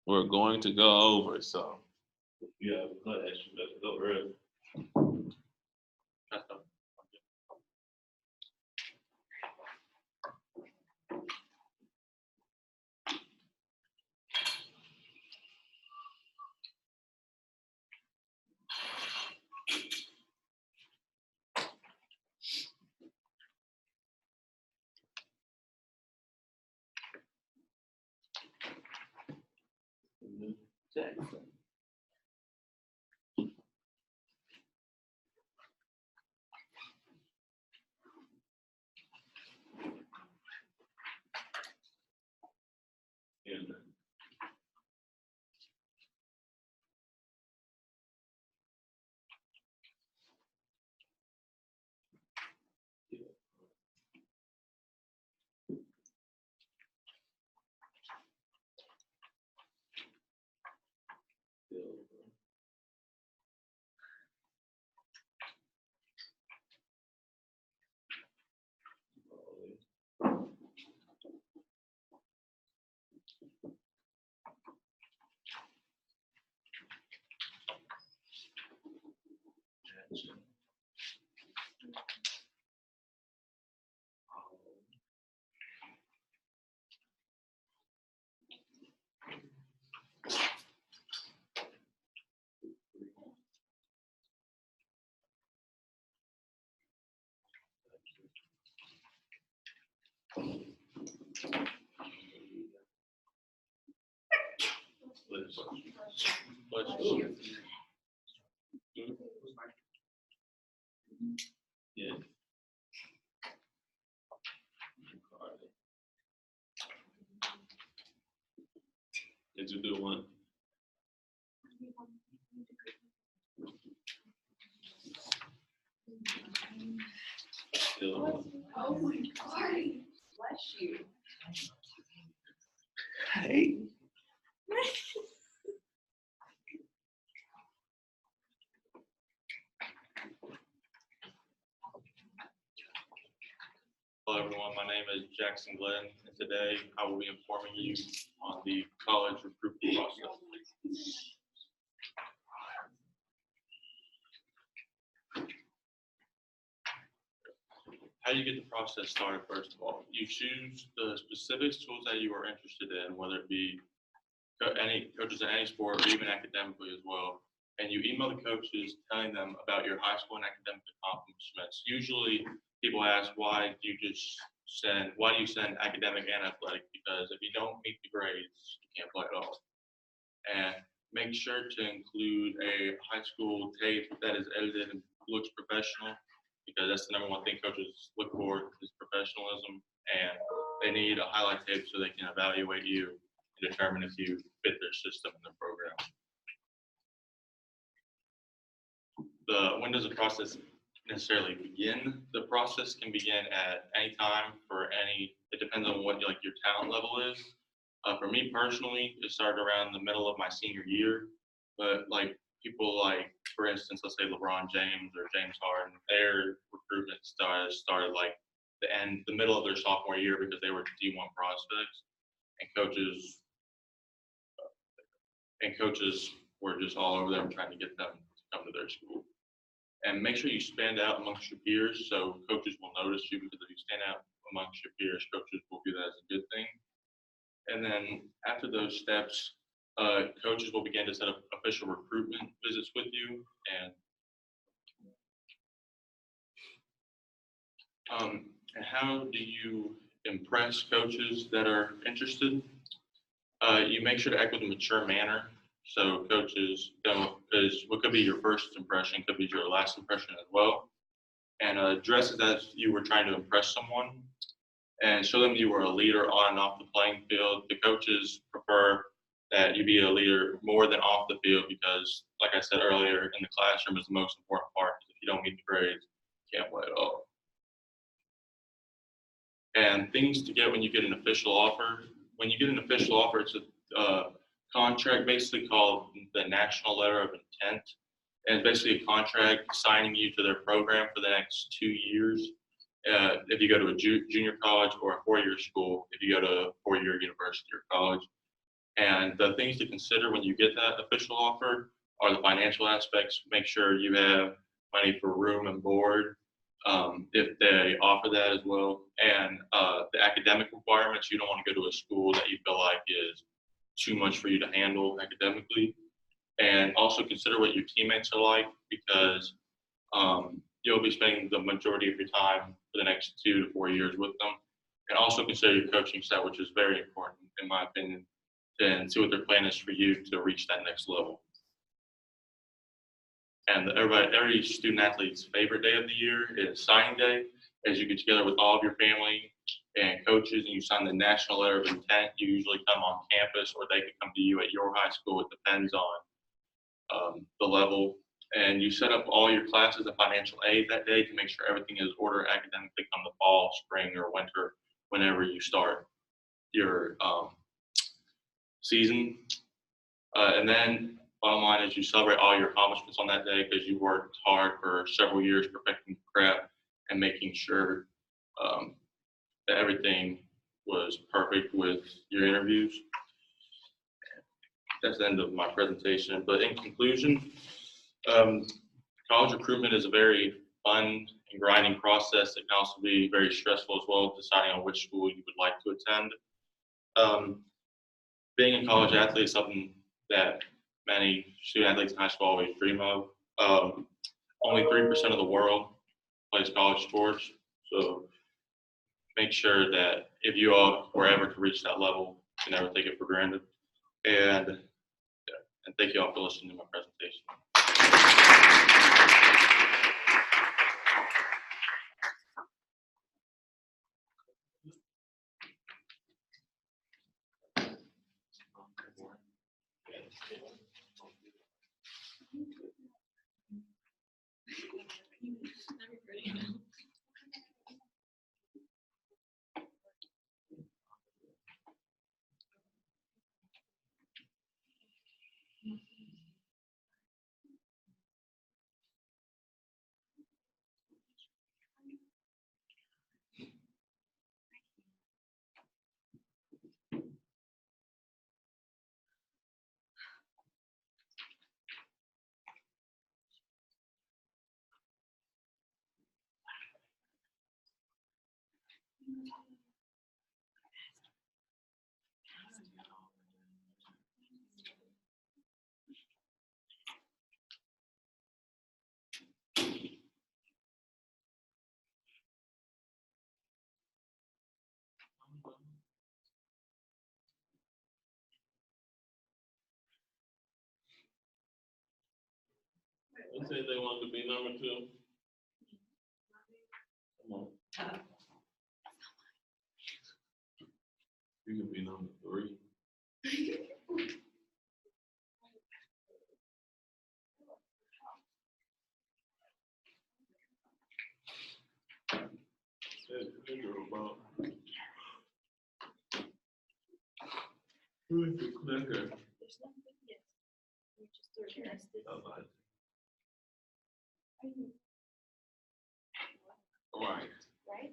we're going to go over. So yeah, class, you better go early. Jackson. Yeah. Yeah. Did you do one? Still. Oh my God. Bless you. Hey. Hello everyone, my name is Jackson Glenn, and today I will be informing you on the college recruitment process. How do you get the process started? First of all, you choose the specific schools that you are interested in, whether it be any coaches in any sport or even academically as well. And you email the coaches telling them about your high school and academic accomplishments. Usually people ask, why do you send academic and athletic? Because if you don't meet the grades, you can't play at all. And make sure to include a high school tape that is edited and looks professional, because that's the number one thing coaches look for is professionalism. And they need a highlight tape so they can evaluate you and determine if you fit their system and their program. When does the process necessarily begin? The process can begin at any time it depends on what your talent level is. For me personally, it started around the middle of my senior year, but like people like, for instance, let's say LeBron James or James Harden, their recruitment started like the middle of their sophomore year because they were D1 prospects, and coaches were just all over them trying to get them to come to their school. And make sure you stand out amongst your peers so coaches will notice you, because if you stand out amongst your peers, coaches will view that as a good thing. And then after those steps, coaches will begin to set up official recruitment visits with you. And how do you impress coaches that are interested? You make sure to act with a mature manner. So coaches don't, because what could be your first impression could be your last impression as well. And dress as if you were trying to impress someone, and show them you were a leader on and off the playing field. The coaches prefer that you be a leader more than off the field, because, like I said earlier, in the classroom is the most important part. If you don't meet the grades, you can't play at all. And things to get when you get an official offer. When you get an official offer, it's a contract basically called the National Letter of Intent. And it's basically a contract signing you to their program for the next 2 years. If you go to a junior college or a four-year school, if you go to a four-year university or college. And the things to consider when you get that official offer are the financial aspects. Make sure you have money for room and board, if they offer that as well. And the academic requirements, you don't want to go to a school that you feel like is too much for you to handle academically. And also consider what your teammates are like, because you'll be spending the majority of your time for the next 2 to 4 years with them. And also consider your coaching staff, which is very important, in my opinion, and see what their plan is for you to reach that next level. And every student athlete's favorite day of the year is signing day, as you get together with all of your family and coaches and you sign the national letter of intent. You usually come on campus, or they can come to you at your high school. It depends on the level. And you set up all your classes and financial aid that day to make sure everything is ordered academically come the fall, spring, or winter, whenever you start your season. And then bottom line is you celebrate all your accomplishments on that day, because you worked hard for several years perfecting prep and making sure that everything was perfect with your interviews. That's the end of my presentation. But in conclusion, college recruitment is a very fun and grinding process. It can also be very stressful as well, deciding on which school you would like to attend. Being a college athlete is something that many student athletes in high school always dream of. Only 3% of the world plays college sports, so make sure that if you all were ever to reach that level, you never take it for granted. And thank you all for listening to my presentation. They said they wanted to be number 2. Come on. You can be number 3. Who is the clicker? There's nothing yet. We're just organized. Right. Right?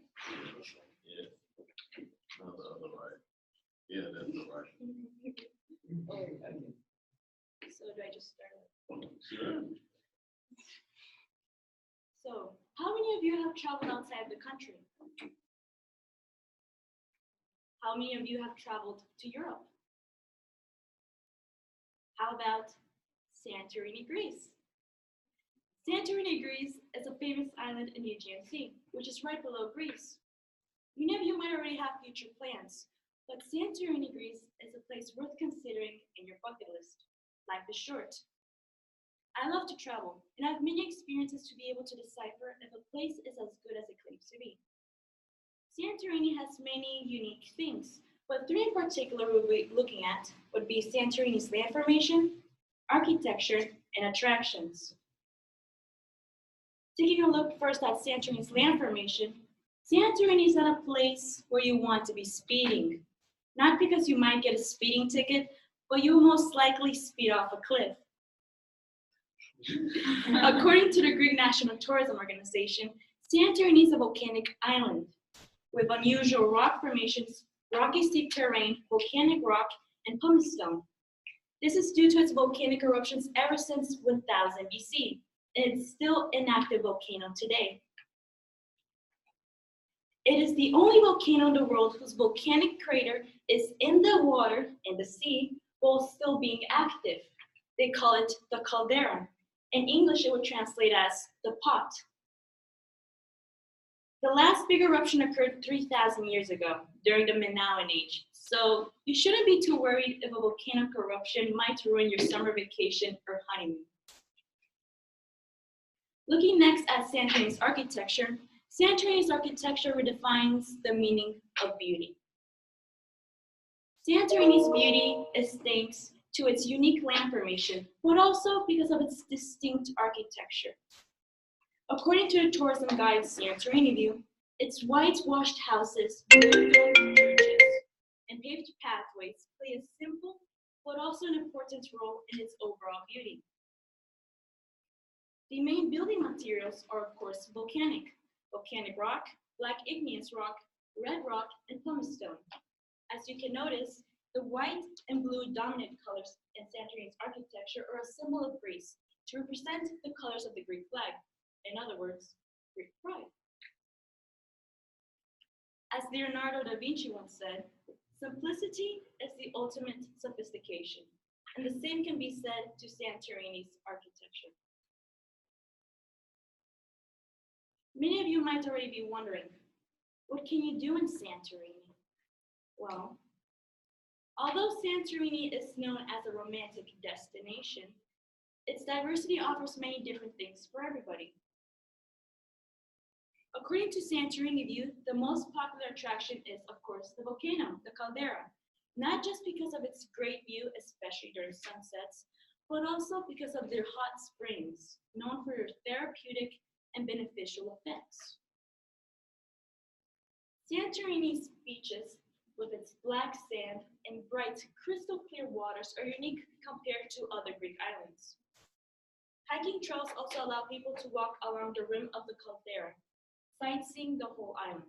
Yeah. No, the other right. Yeah, that's the right. Oh, okay. So do I just start? Sure. So, how many of you have traveled outside the country? How many of you have traveled to Europe? How about Santorini, Greece? Santorini, Greece is a famous island in the Aegean Sea, which is right below Greece. Many of you might already have future plans, but Santorini, Greece is a place worth considering in your bucket list. Life is short. I love to travel, and I have many experiences to be able to decipher if a place is as good as it claims to be. Santorini has many unique things, but 3 in particular we'll be looking at would be Santorini's land formation, architecture, and attractions. Taking a look first at Santorini's land formation, Santorini is not a place where you want to be speeding. Not because you might get a speeding ticket, but you will most likely speed off a cliff. According to the Greek National Tourism Organization, Santorini is a volcanic island with unusual rock formations, rocky steep terrain, volcanic rock, and pumice stone. This is due to its volcanic eruptions ever since 1000 BC, and it's still an active volcano today. It is the only volcano in the world whose volcanic crater is in the water, in the sea, while still being active. They call it the caldera. In English, it would translate as the pot. The last big eruption occurred 3,000 years ago during the Minoan Age, so you shouldn't be too worried if a volcanic eruption might ruin your summer vacation or honeymoon. Looking next at Santorini's architecture, Santorini's architecture redefines the meaning of beauty. Santorini's beauty is thanks to its unique land formation, but also because of its distinct architecture. According to the tourism guide Santorini View, its whitewashed houses, blue domed churches, and paved pathways play a simple but also an important role in its overall beauty. The main building materials are, of course, volcanic rock, black igneous rock, red rock, and pumice stone. As you can notice, the white and blue dominant colors in Santorini's architecture are a symbol of Greece to represent the colors of the Greek flag. In other words, Greek pride. As Leonardo da Vinci once said, simplicity is the ultimate sophistication, and the same can be said to Santorini's architecture. Many of you might already be wondering, what can you do in Santorini? Well, although Santorini is known as a romantic destination, its diversity offers many different things for everybody. According to Santorini View, the most popular attraction is, of course, the volcano, the caldera, not just because of its great view, especially during sunsets, but also because of their hot springs, known for their therapeutic and beneficial effects. Santorini's beaches, with its black sand and bright, crystal clear waters, are unique compared to other Greek islands. Hiking trails also allow people to walk around the rim of the caldera, sightseeing the whole island.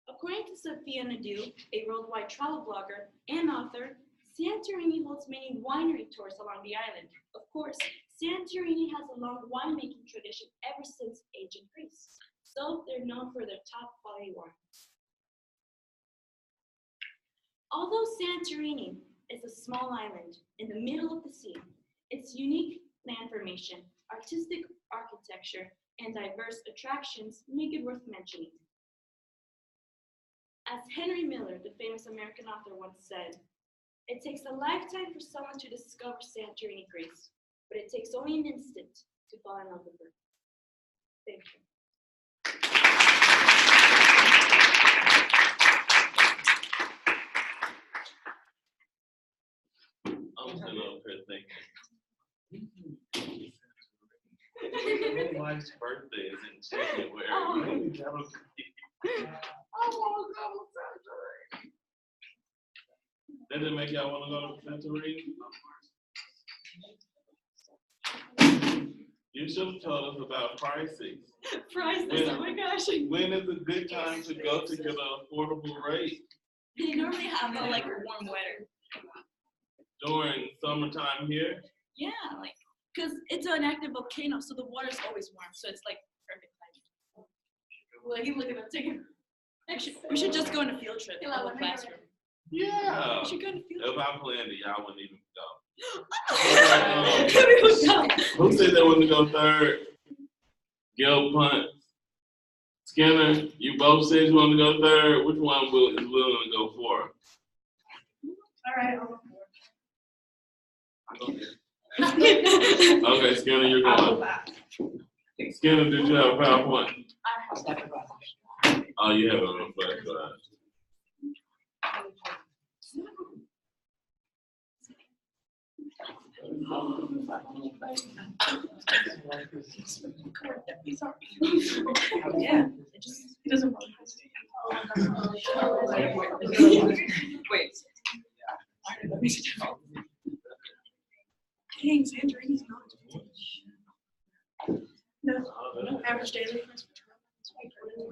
According to Sophia Nadeau, a worldwide travel blogger and author, Santorini holds many winery tours along the island. Of course, Santorini has a long winemaking tradition ever since ancient Greece, so they're known for their top quality wines. Although Santorini is a small island in the middle of the sea, its unique land formation, artistic architecture, and diverse attractions make it worth mentioning. As Henry Miller, the famous American author, once said, "It takes a lifetime for someone to discover Santorini, Greece, but it takes only an instant to fall in love with her." Thank you. I'm still up here thinking. My wife's birthday is in January. Oh. Maybe that'll be. I want to go to Santorini. That didn't make y'all want to go to Santorini? You should have told us about pricing. Prices, oh my gosh. When is a good time to go to get an affordable rate? They normally have like warm weather. During summertime here? Yeah, like, because it's an active volcano, so the water's always warm, so it's like perfect timing. Well, you look at the ticket. Actually, we should just go on a field trip in the classroom. Yeah. We should go on a field If trip. I planned it, y'all wouldn't even go. We would go. Who said they wanted to go third? Gil Punt. Skinner, you both said you wanted to go third. Which one is willing to go fourth? All right, I'll go Okay, Skinner, you're going. Skinner, did you have a PowerPoint? Oh, you have it on the flash drive. Yeah, it doesn't work. Wait. Dang, Santorini's not. No, average daily price for travel.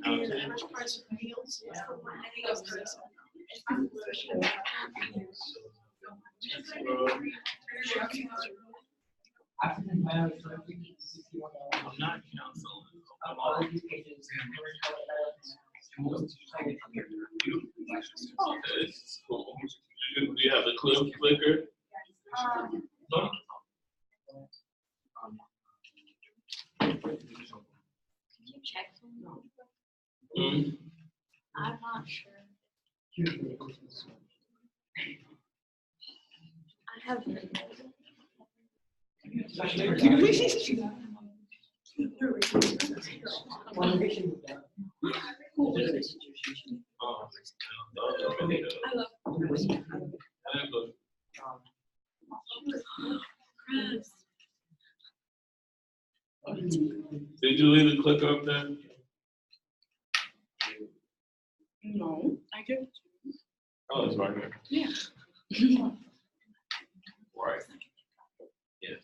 And average price of meals. I'm not counseling. It's cool. Do you have the clip flicker? Could you check? Mm. I'm not sure. I have. Did you leave the clicker up there? No, I do. Oh, it's right here. Yeah. Right. Yeah.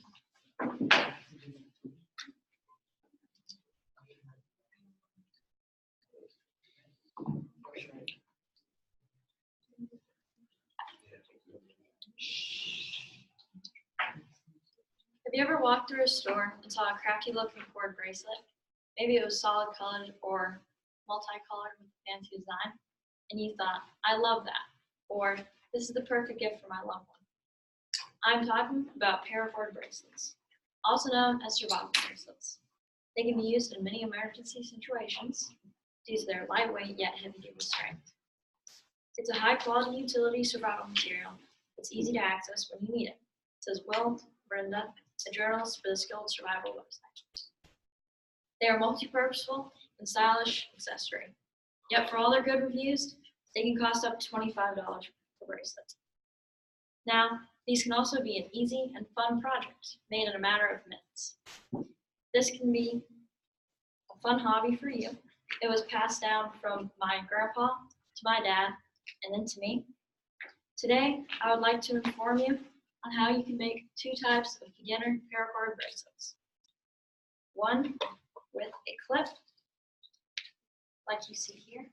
Have you ever walked through a store and saw a crafty looking cord bracelet? Maybe it was solid colored or multicolored with a fancy design, and you thought, I love that, or this is the perfect gift for my loved one. I'm talking about paracord bracelets, also known as survival bracelets. They can be used in many emergency situations due to their lightweight yet heavy-duty strength. It's a high-quality utility survival material that's easy to access when you need it, says Will Brenda, a journalist for the Skilled Survival website. They are multi-purposeful and stylish accessory. Yet for all their good reviews, they can cost up to $25 per bracelet. Now, these can also be an easy and fun project made in a matter of minutes. This can be a fun hobby for you. It was passed down from my grandpa to my dad and then to me. Today, I would like to inform you on how you can make two types of beginner paracord bracelets. One with a clip, like you see here.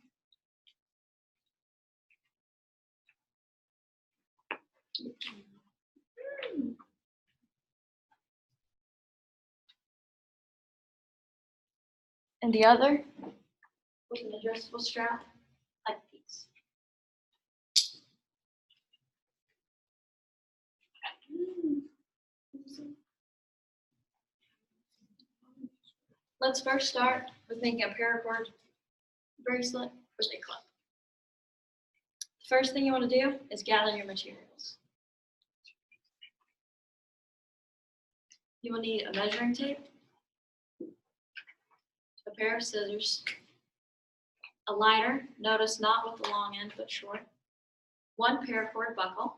And the other with an adjustable strap like these. Let's first start with making a paracord bracelet with a clip. The first thing you want to do is gather your materials. You will need a measuring tape, a pair of scissors, a lighter, notice not with the long end but short, one paracord buckle,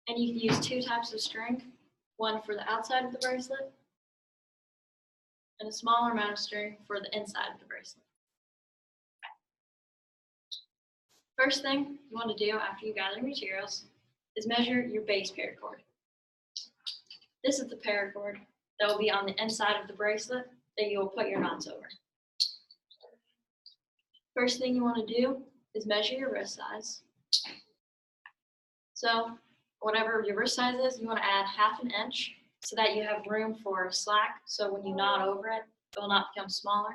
and you can use two types of string, one for the outside of the bracelet and a smaller amount of string for the inside of the bracelet. First thing you want to do after you gather materials is measure your base paracord. This is the paracord that will be on the inside of the bracelet that you will put your knots over. First thing you want to do is measure your wrist size. So whatever your wrist size is, you want to add 1/2 inch so that you have room for slack, so when you knot over it, it will not become smaller.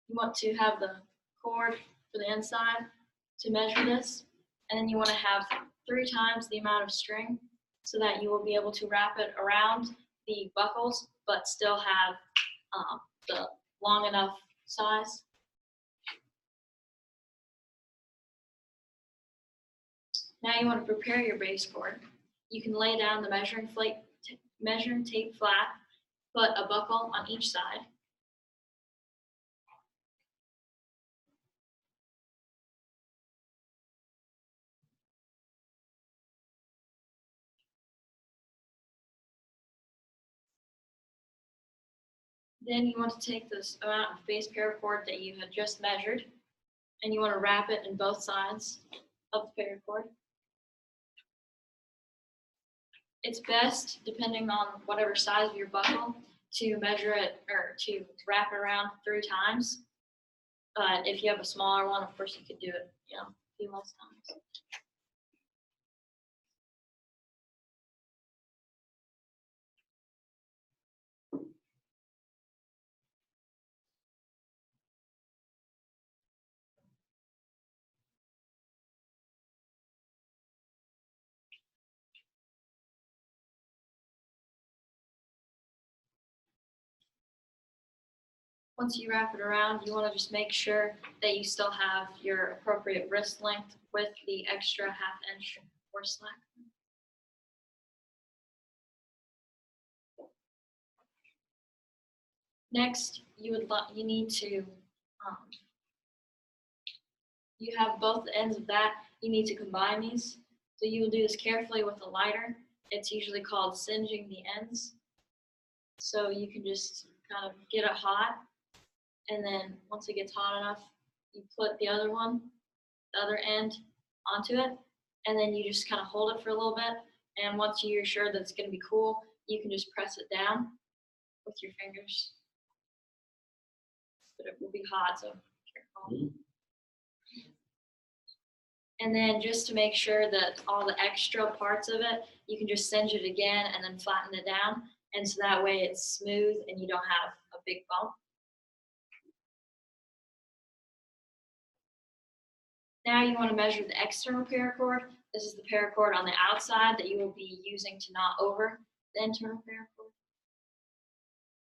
You want to have the cord for the inside to measure this, and then you want to have 3 times the amount of string so that you will be able to wrap it around the buckles but still have the long enough size. Now you want to prepare your base cord. You can lay down the measuring tape flat, put a buckle on each side. Then you want to take this amount of base paracord that you had just measured, and you want to wrap it in both sides of the paracord. It's best, depending on whatever size of your buckle, to measure it or to wrap it around 3 times. But if you have a smaller one, of course you could do it, a few less times. Once you wrap it around, you want to just make sure that you still have your appropriate wrist length with the extra 1/2 inch or slack. Next, you need to, you have both ends of that. You need to combine these. So you will do this carefully with a lighter. It's usually called singeing the ends. So you can just kind of get it hot. And then once it gets hot enough, you put the other end onto it. And then you just kind of hold it for a little bit. And once you're sure that it's going to be cool, you can just press it down with your fingers. But it will be hot, so careful. And then just to make sure that all the extra parts of it, you can just singe it again and then flatten it down. And so that way it's smooth and you don't have a big bump. Now you want to measure the external paracord. This is the paracord on the outside that you will be using to knot over the internal paracord.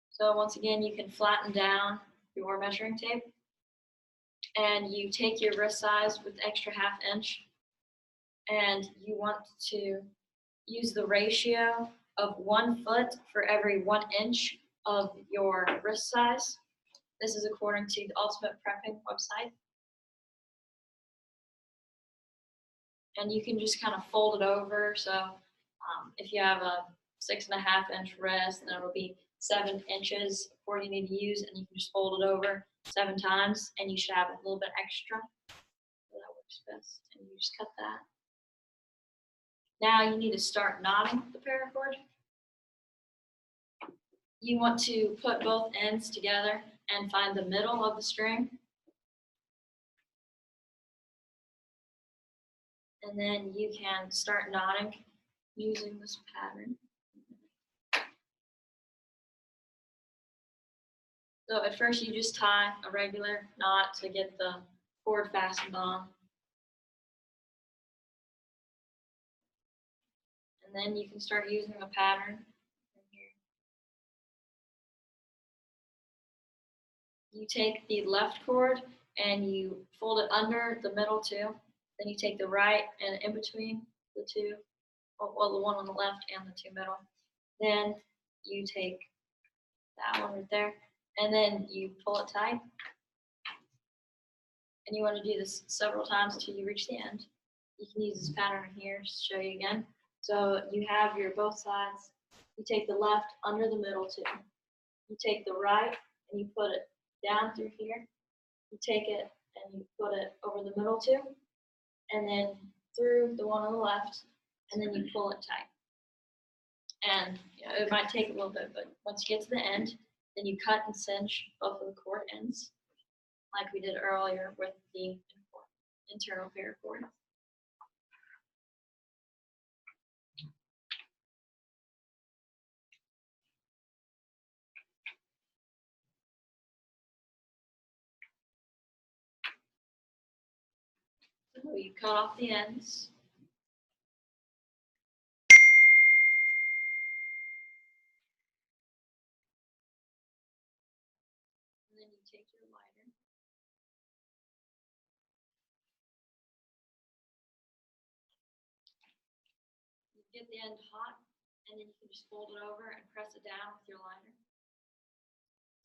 So once again, you can flatten down your measuring tape. And you take your wrist size with extra 1/2 inch, and you want to use the ratio of 1 foot for every 1 inch of your wrist size. This is according to the Ultimate Prepping website. And you can just kind of fold it over. So if you have a 6.5 inch wrist, then it'll be 7 inches of cord you need to use, and you can just fold it over 7 times, and you should have a little bit extra. So that works best, and you just cut that. Now you need to start knotting the paracord. You want to put both ends together and find the middle of the string. And then you can start knotting using this pattern. So at first you just tie a regular knot to get the cord fastened on. And then you can start using the pattern here. You take the left cord and you fold it under the middle two. Then you take the right and in between the two, well, the one on the left and the two middle. Then you take that one right there, and then you pull it tight. And you want to do this several times until you reach the end. You can use this pattern here to show you again. So you have your both sides. You take the left under the middle two. You take the right and you put it down through here. You take it and you put it over the middle two, and then through the one on the left, and then you pull it tight. And it might take a little bit, but once you get to the end, then you cut and cinch both of the cord ends, like we did earlier with the internal paracord. So you cut off the ends. And then you take your lighter. You get the end hot, and then you can just fold it over and press it down with your lighter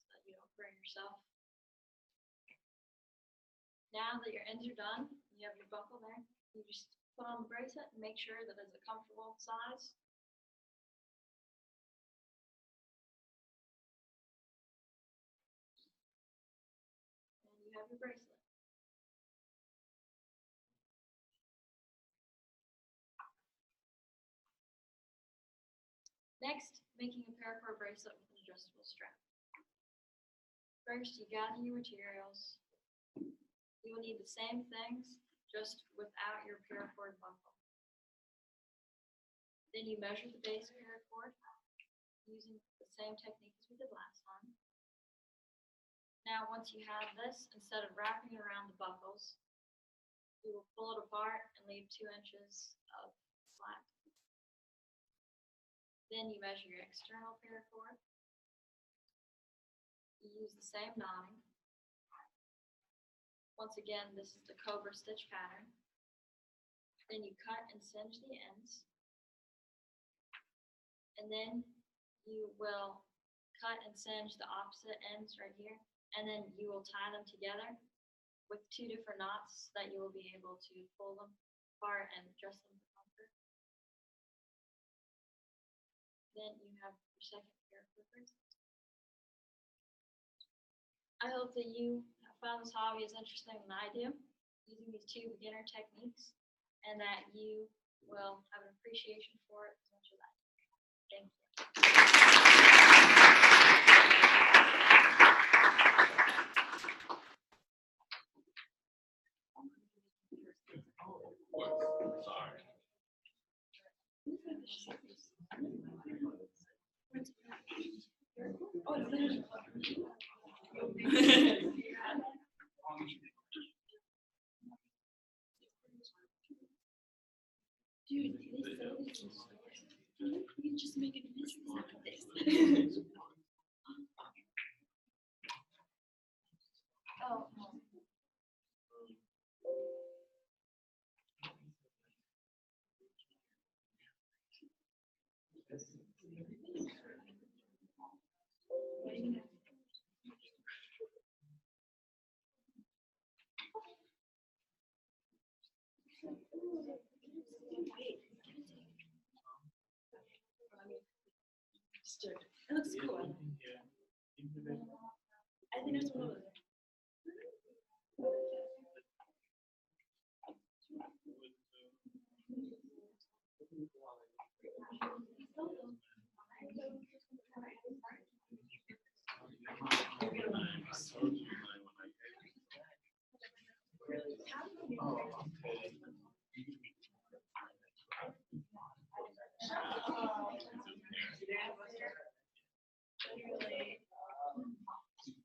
so that you don't burn yourself. Now that your ends are done, you have your buckle there, you just put on the bracelet and make sure that it's a comfortable size. And you have your bracelet. Next, making a paracord bracelet with an adjustable strap. First, you gather your materials. You will need the same things, just without your paracord buckle. Then you measure the base paracord using the same technique as we did last time. Now, once you have this, instead of wrapping it around the buckles, you will pull it apart and leave 2 inches of slack. Then you measure your external paracord. You use the same knotting. Once again, this is the cobra stitch pattern. Then you cut and singe the ends. And then you will cut and singe the opposite ends right here. And then you will tie them together with 2 different knots so that you will be able to pull them apart and adjust them for comfort. Then you have your second pair of clippers. I hope that you have found this hobby as interesting as I do, using these 2 beginner techniques, and that you will have an appreciation for it as much as I do. Thank you. Sorry. Dude, they sell these in stores. You can just make a business out of this. Oh. It looks cool. I think there's one over there.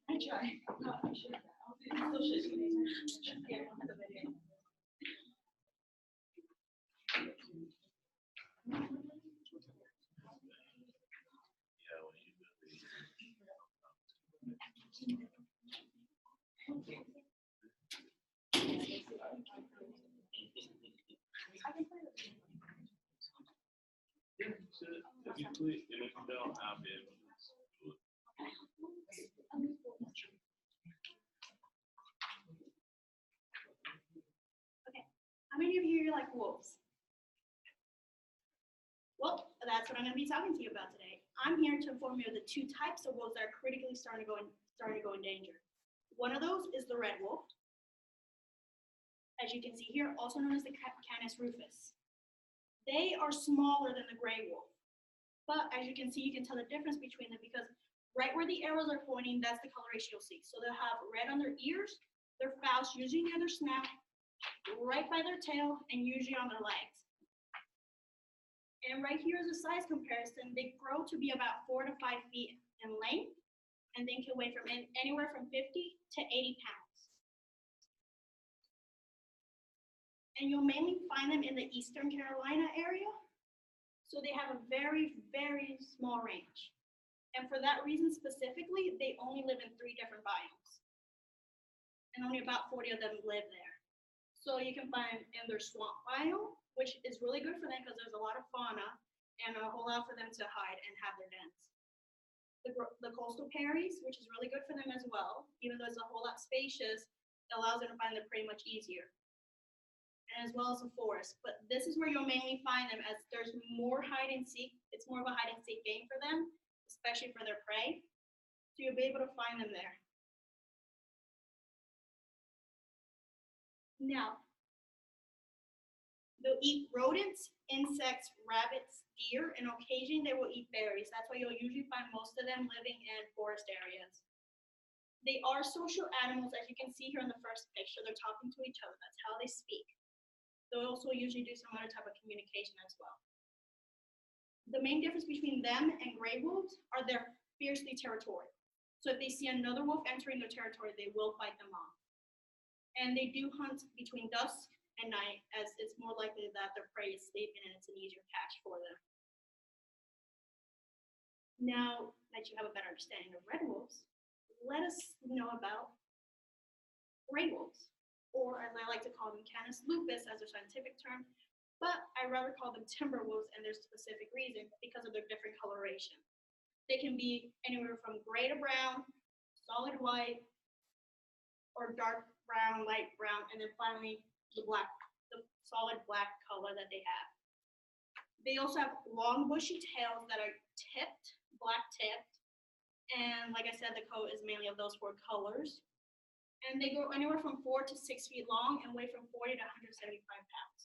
I try. If you click, and if you don't, I'll be able to do it. Okay, how many of you like wolves? Well, that's what I'm going to be talking to you about today. I'm here to inform you of the 2 types of wolves that are critically starting to go in danger. One of those is the red wolf, as you can see here, also known as the Canis rufus. They are smaller than the gray wolf, but as you can see, you can tell the difference between them because right where the arrows are pointing, that's the coloration you'll see. So they'll have red on their ears, their fallows usually near their snout, right by their tail, and usually on their legs. And right here is a size comparison. They grow to be about 4 to 5 feet in length, and they can weigh from anywhere from 50 to 80 pounds. And you'll mainly find them in the Eastern Carolina area. So they have a very, very small range. And for that reason specifically, they only live in 3 different biomes. And only about 40 of them live there. So you can find in their swamp biome, which is really good for them because there's a lot of fauna and a whole lot for them to hide and have their dens. The coastal prairies, which is really good for them as well, even though it's a whole lot spacious, it allows them to find their prey much easier. And as well as the forest. But this is where you'll mainly find them as there's more hide and seek. It's more of a hide and seek game for them, especially for their prey. So you'll be able to find them there. Now, They'll eat rodents, insects, rabbits, deer, and occasionally they will eat berries. That's why you'll usually find most of them living in forest areas. They are social animals, as you can see here in the first picture. They're talking to each other. That's how they speak. They'll also usually do some other type of communication as well. The main difference between them and gray wolves are they're fiercely territorial. So if they see another wolf entering their territory, they will fight them off. And they do hunt between dusk and night, as it's more likely that their prey is sleeping and it's an easier catch for them. Now that you have a better understanding of red wolves, let us know about gray wolves, or as I like to call them, Canis lupus as their scientific term, but I rather call them timber wolves, and there's a specific reason because of their different coloration. They can be anywhere from gray to brown, solid white, or dark brown, light brown, and then finally the solid black color that they have. They also have long bushy tails that are tipped, black tipped, and like I said, the coat is mainly of those 4 colors. And they go anywhere from 4 to 6 feet long and weigh from 40 to 175 pounds.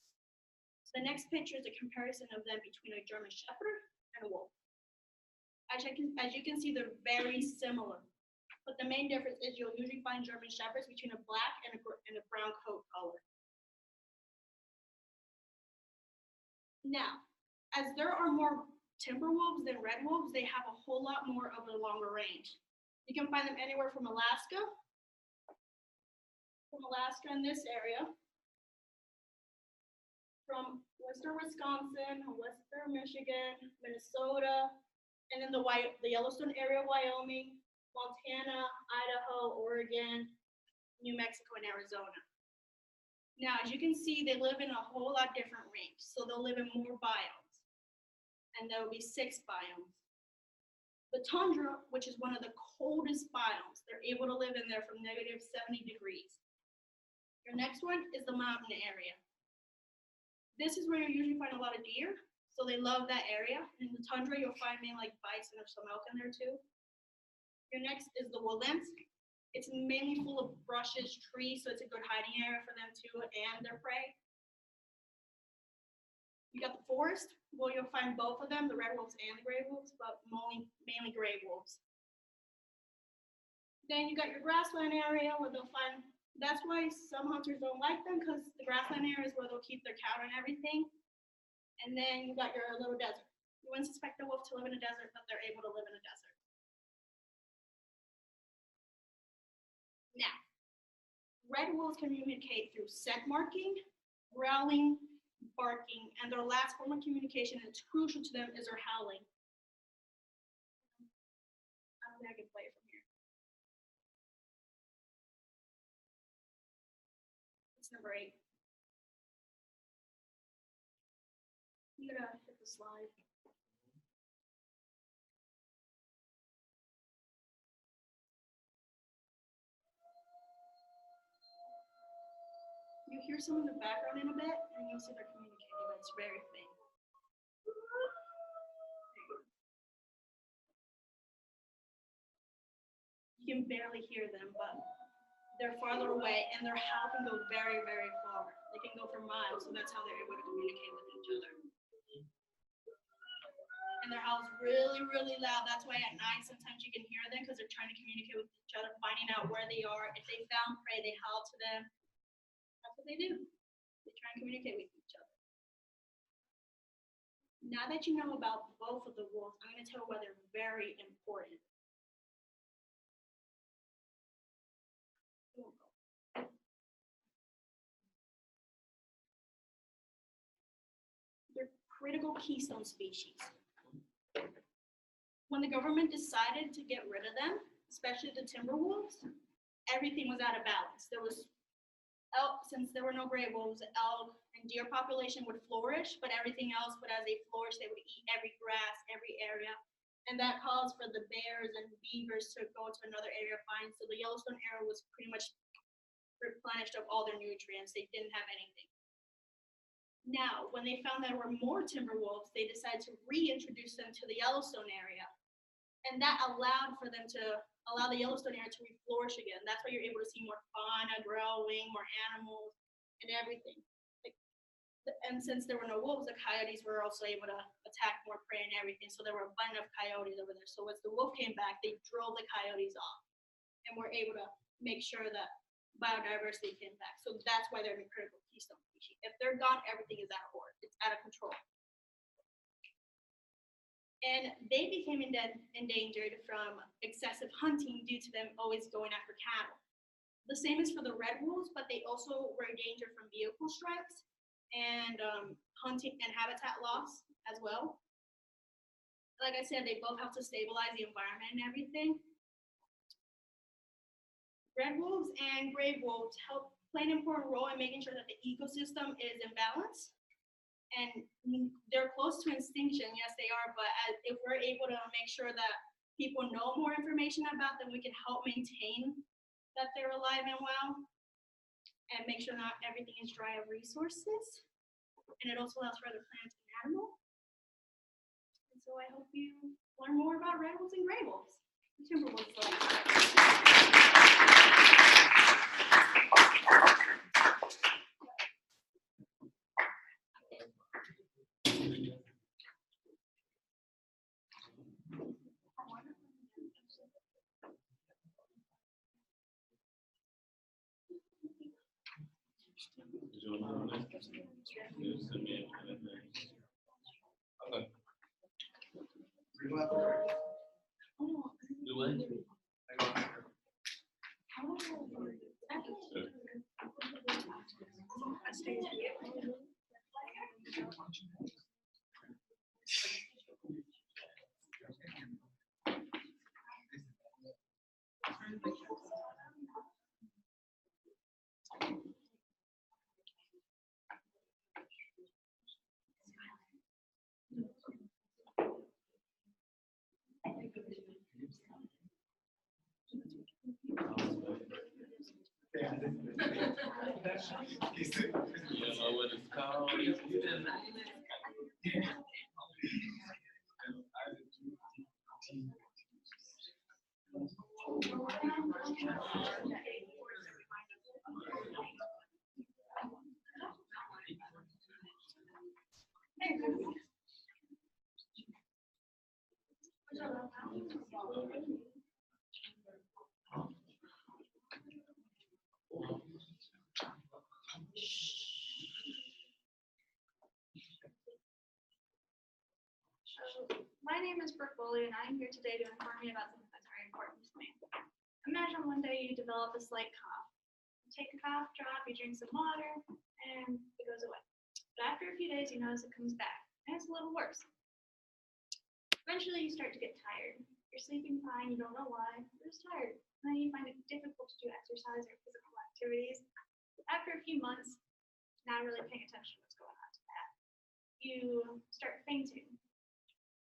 The next picture is a comparison of them between a German Shepherd and a wolf. As you can see, they're very similar. But the main difference is you'll usually find German Shepherds between a black and a brown coat color. Now, as there are more timber wolves than red wolves, they have a whole lot more of a longer range. You can find them anywhere from Alaska in this area, from western Wisconsin, western Michigan, Minnesota, and then the Yellowstone area of Wyoming, Montana, Idaho, Oregon, New Mexico, and Arizona. Now, as you can see, they live in a whole lot different range. So they'll live in more biomes, and there will be 6 biomes. The tundra, which is one of the coldest biomes, they're able to live in there from -70 degrees. Your next one is the mountain area. This is where you usually find a lot of deer, so they love that area. In the tundra, you'll find mainly like bison or some elk in there too. Your next is the woodlands. It's mainly full of brushes, trees, so it's a good hiding area for them too and their prey. You got the forest, well, you'll find both of them, the red wolves and the gray wolves, but mainly gray wolves. Then you got your grassland area where they'll find, that's why some hunters don't like them, because the grassland area is where they'll keep their cattle and everything. And then you got your little desert. You wouldn't suspect a wolf to live in a desert, but they're able to live in a desert. Now, red wolves communicate through scent marking, growling, barking, and their last form of communication that's crucial to them is their howling. I don't think I can play it from here. It's number 8. You gotta hit the slide. You hear some in the background in a bit, and you'll see they're communicating, but it's very faint. You can barely hear them, but they're farther away, and their howl can go very, very far. They can go for miles, so that's how they're able to communicate with each other. And their howl's really, really loud. That's why at night sometimes you can hear them because they're trying to communicate with each other, finding out where they are. If they found prey, they howl to them. That's what they do. They try and communicate with each other. Now that you know about both of the wolves, I'm going to tell you why they're very important. They're critical keystone species. When the government decided to get rid of them, especially the timber wolves, everything was out of balance. There was elk, since there were no gray wolves, elk and deer population would flourish, but everything else, but as they flourished, they would eat every grass, every area. And that caused for the bears and beavers to go to another area to find. So the Yellowstone area was pretty much replenished of all their nutrients. They didn't have anything. Now, when they found there were more timber wolves, they decided to reintroduce them to the Yellowstone area. And that allowed for them to allow the Yellowstone area to reflourish again. That's why you're able to see more fauna growing, more animals, and everything. Like, And since there were no wolves, the coyotes were also able to attack more prey and everything. So there were a bunch of coyotes over there. So once the wolf came back, they drove the coyotes off and were able to make sure that biodiversity came back. So that's why they're the critical keystone species. If they're gone, everything is out of order. It's out of control. And they became endangered from excessive hunting due to them always going after cattle. The same is for the red wolves, but they also were in danger from vehicle strikes and hunting and habitat loss as well. Like I said, they both help to stabilize the environment and everything. Red wolves and gray wolves play an important role in making sure that the ecosystem is in balance. And they're close to extinction, yes they are, but if we're able to make sure that people know more information about them, we can help maintain that they're alive and well, and make sure not everything is dry of resources. And it also allows for other plants and animals. And so I hope you learn more about red wolves and gray wolves. Timber wolves Okay. Do what? You don't know what it's called? My name is Brooke Foley, and I'm here today to inform you about something that's very important to me. Imagine one day you develop a slight cough. You take a cough drop, you drink some water, and it goes away. But after a few days, you notice it comes back, and it's a little worse. Eventually, you start to get tired. You're sleeping fine, you don't know why, you're just tired. And then you find it difficult to do exercise or physical activities. After a few months, not really paying attention to what's going on to that, you start fainting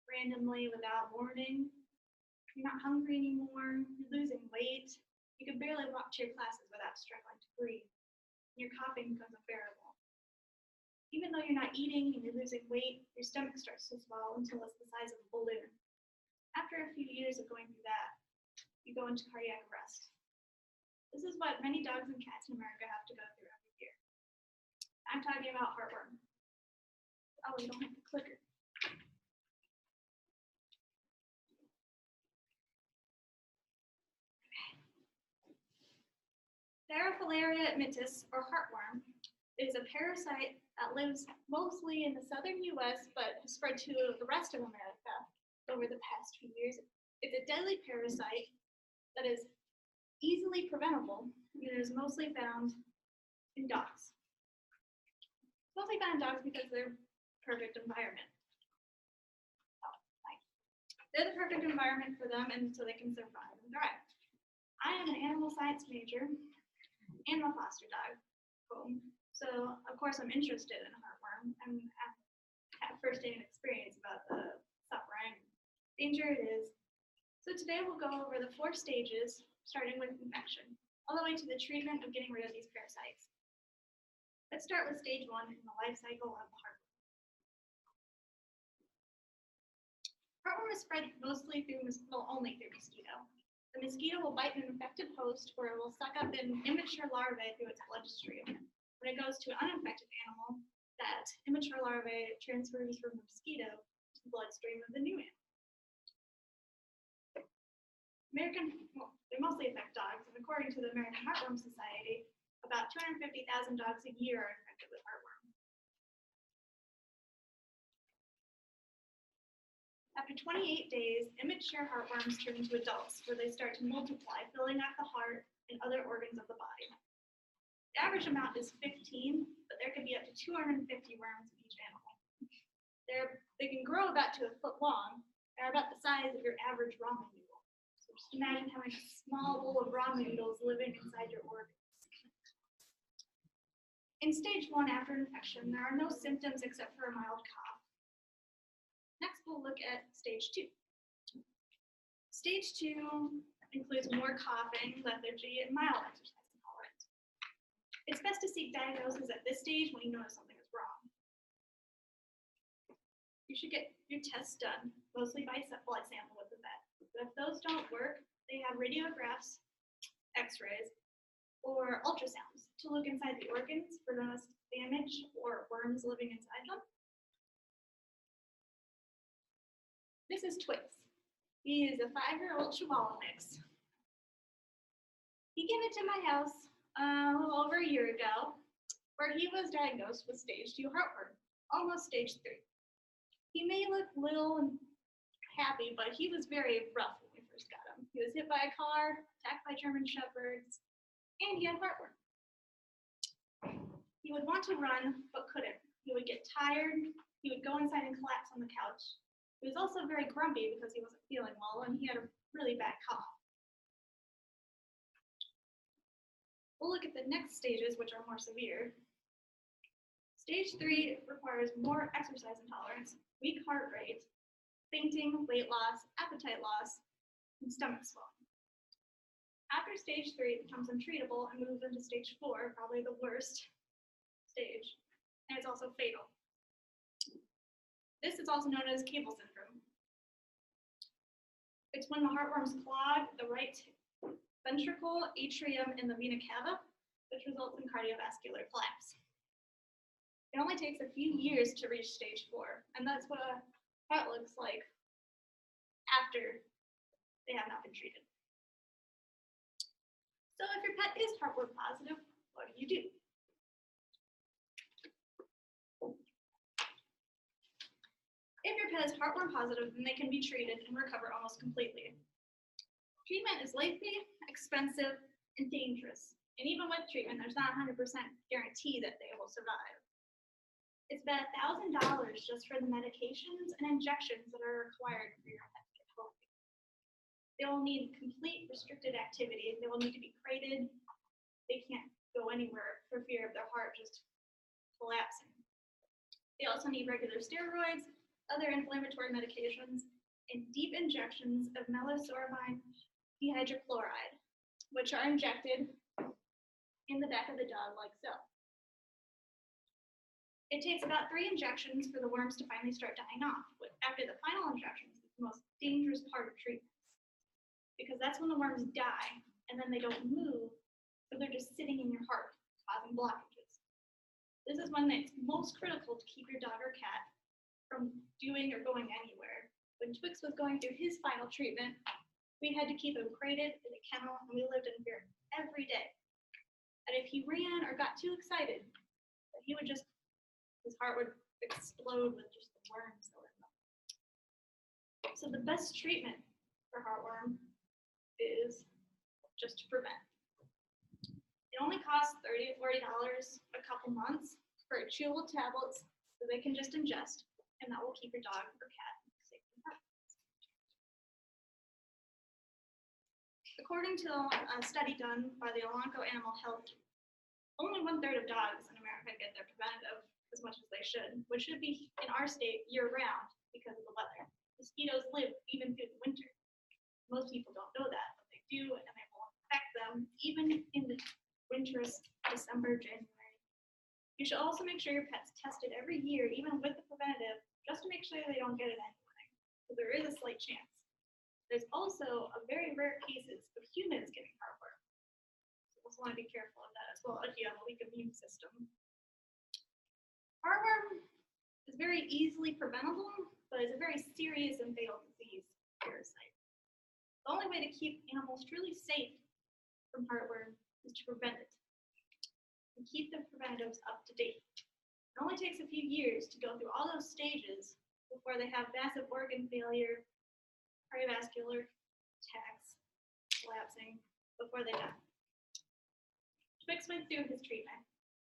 randomly without warning. You're not hungry anymore, you're losing weight, you can barely walk to your classes without struggling to breathe. Your coughing becomes unbearable. Even though you're not eating and you're losing weight, your stomach starts to swell until it's the size of a balloon. After a few years of going through that, you go into cardiac arrest. This is what many dogs and cats in America have to go through every year. I'm talking about heartworm. Oh, you don't have the clicker. Theraphilaria admitis, or heartworm, is a parasite that lives mostly in the southern US, but has spread to the rest of America over the past few years. It's a deadly parasite that is easily preventable, and it is mostly found in dogs. It's mostly found in dogs because they're perfect environment. They're the perfect environment for them, and so they can survive and thrive. I am an animal science major and a foster dog home. So of course I'm interested in heartworm and have first-hand experience about the suffering, danger it is. So today we'll go over the 4 stages, starting with infection, all the way to the treatment of getting rid of these parasites. Let's start with stage 1 in the life cycle of the heartworm. Heartworm is spread mostly through, only through mosquito. The mosquito will bite an infected host, where it will suck up an immature larvae through its bloodstream. When it goes to an uninfected animal, that immature larvae transfers from the mosquito to the bloodstream of the new animal. Well, they mostly affect dogs, and according to the American Heartworm Society, about 250,000 dogs a year are infected with heartworm. After 28 days, immature heartworms turn into adults, where they start to multiply, filling out the heart and other organs of the body. The average amount is 15, but there could be up to 250 worms in each animal. They can grow about to a foot long, and are about the size of your average ramen noodle. So just imagine having a small bowl of ramen noodles living inside your organs. In stage 1 after infection, there are no symptoms except for a mild cough. Next, we'll look at stage 2. Stage 2 includes more coughing, lethargy, and mild exercise intolerance. It's best to seek diagnosis at this stage when you notice something is wrong. You should get your tests done, mostly by blood sample with the vet. But if those don't work, they have radiographs, x-rays, or ultrasounds to look inside the organs for the most damage or worms living inside them. This is Twix. He is a 5-year-old Chihuahua mix. He came into my house a little over a year ago, where he was diagnosed with stage 2 heartworm, almost stage 3. He may look little and happy, but he was very rough when we first got him. He was hit by a car, attacked by German Shepherds, and he had heartworm. He would want to run, but couldn't. He would get tired, he would go inside and collapse on the couch. He was also very grumpy because he wasn't feeling well, and he had a really bad cough. We'll look at the next stages, which are more severe. Stage 3 requires more exercise intolerance, weak heart rate, fainting, weight loss, appetite loss, and stomach swelling. After stage 3, it becomes untreatable and moves into stage 4, probably the worst stage, and it's also fatal. This is also known as cable syndrome. It's when the heartworms clog the right ventricle, atrium, and the vena cava, which results in cardiovascular collapse. It only takes a few years to reach stage 4, and that's what a heart looks like after they have not been treated. So if your pet is heartworm positive, what do you do? If your pet is heartworm positive, then they can be treated and recover almost completely. Treatment is lengthy, expensive, and dangerous. And even with treatment, there's not 100% guarantee that they will survive. It's about $1,000 just for the medications and injections that are required for your pet to get healthy. They will need complete restricted activity. They will need to be crated. They can't go anywhere for fear of their heart just collapsing. They also need regular steroids, other inflammatory medications, and deep injections of melosorbine dihydrochloride, which are injected in the back of the dog like so. It takes about 3 injections for the worms to finally start dying off. After the final injections, it's the most dangerous part of treatment, because that's when the worms die and then they don't move, so they're just sitting in your heart, causing blockages. This is when it's most critical to keep your dog or cat from doing or going anywhere. When Twix was going through his final treatment, we had to keep him crated in a kennel, and we lived in fear every day. And if he ran or got too excited, he would just, his heart would explode with just the worms that were in them. So the best treatment for heartworm is just to prevent. It only costs $30 to $40 a couple months for chewable tablets that they can just ingest, and that will keep your dog or cat safe and healthy. According to a study done by the Elanco Animal Health, only 1/3 of dogs in America get their preventative as much as they should, which should be in our state year-round because of the weather. Mosquitoes live even through the winter. Most people don't know that, but they do, and they will infect them even in the winter's December, January. You should also make sure your pet's tested every year, even with the preventative, just to make sure they don't get it anyway. So there is a slight chance. There's also a very rare cases of humans getting heartworm. So you also want to be careful of that as well if you have a weak immune system. Heartworm is very easily preventable, but it's a very serious and fatal disease parasite. The only way to keep animals truly safe from heartworm is to prevent it and keep the preventatives up to date. It only takes a few years to go through all those stages before they have massive organ failure, cardiovascular attacks, collapsing, before they die. Twix went through his treatment.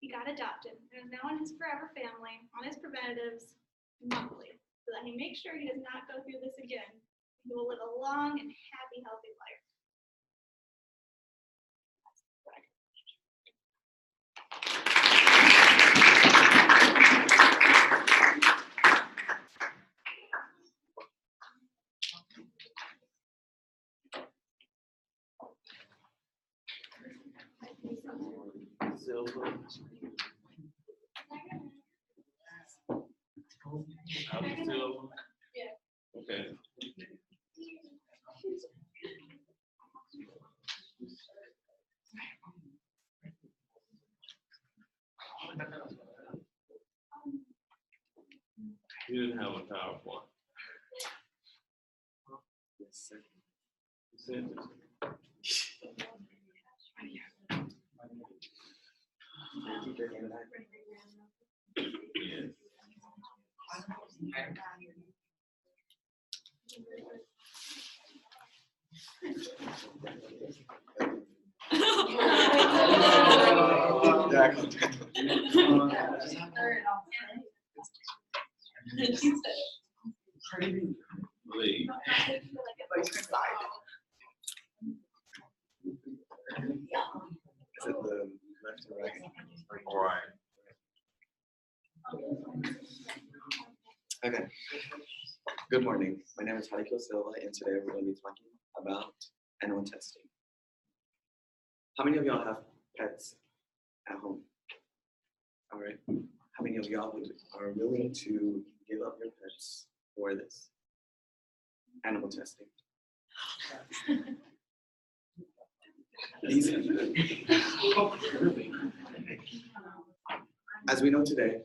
He got adopted and is now in his forever family on his preventatives monthly so that he makes sure he does not go through this again. He will live a long and happy, healthy life. Silver. Silver. Yeah. Okay. You didn't have a PowerPoint. Yes, sir. You said this. Yes. Please. Is it the left or right? All right. Okay. Good morning. My name is Haikyo Silva, and today we're going to be talking about animal testing. How many of y'all have pets at home? All right. How many of y'all are willing to give up your pets for this? Animal testing. As we know today,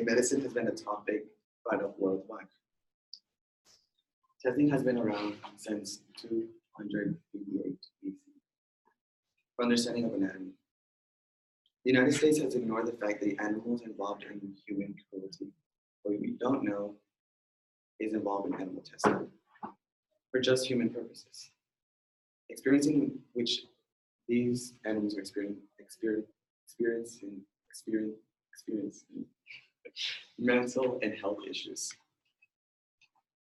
medicine has been a topic brought up worldwide. Testing has been around since 258 BC for understanding of anatomy. The United States has ignored the fact that animals involved in human cruelty, what we don't know, is involved in animal testing for just human purposes. Experiencing which these animals are experiencing mental and health issues.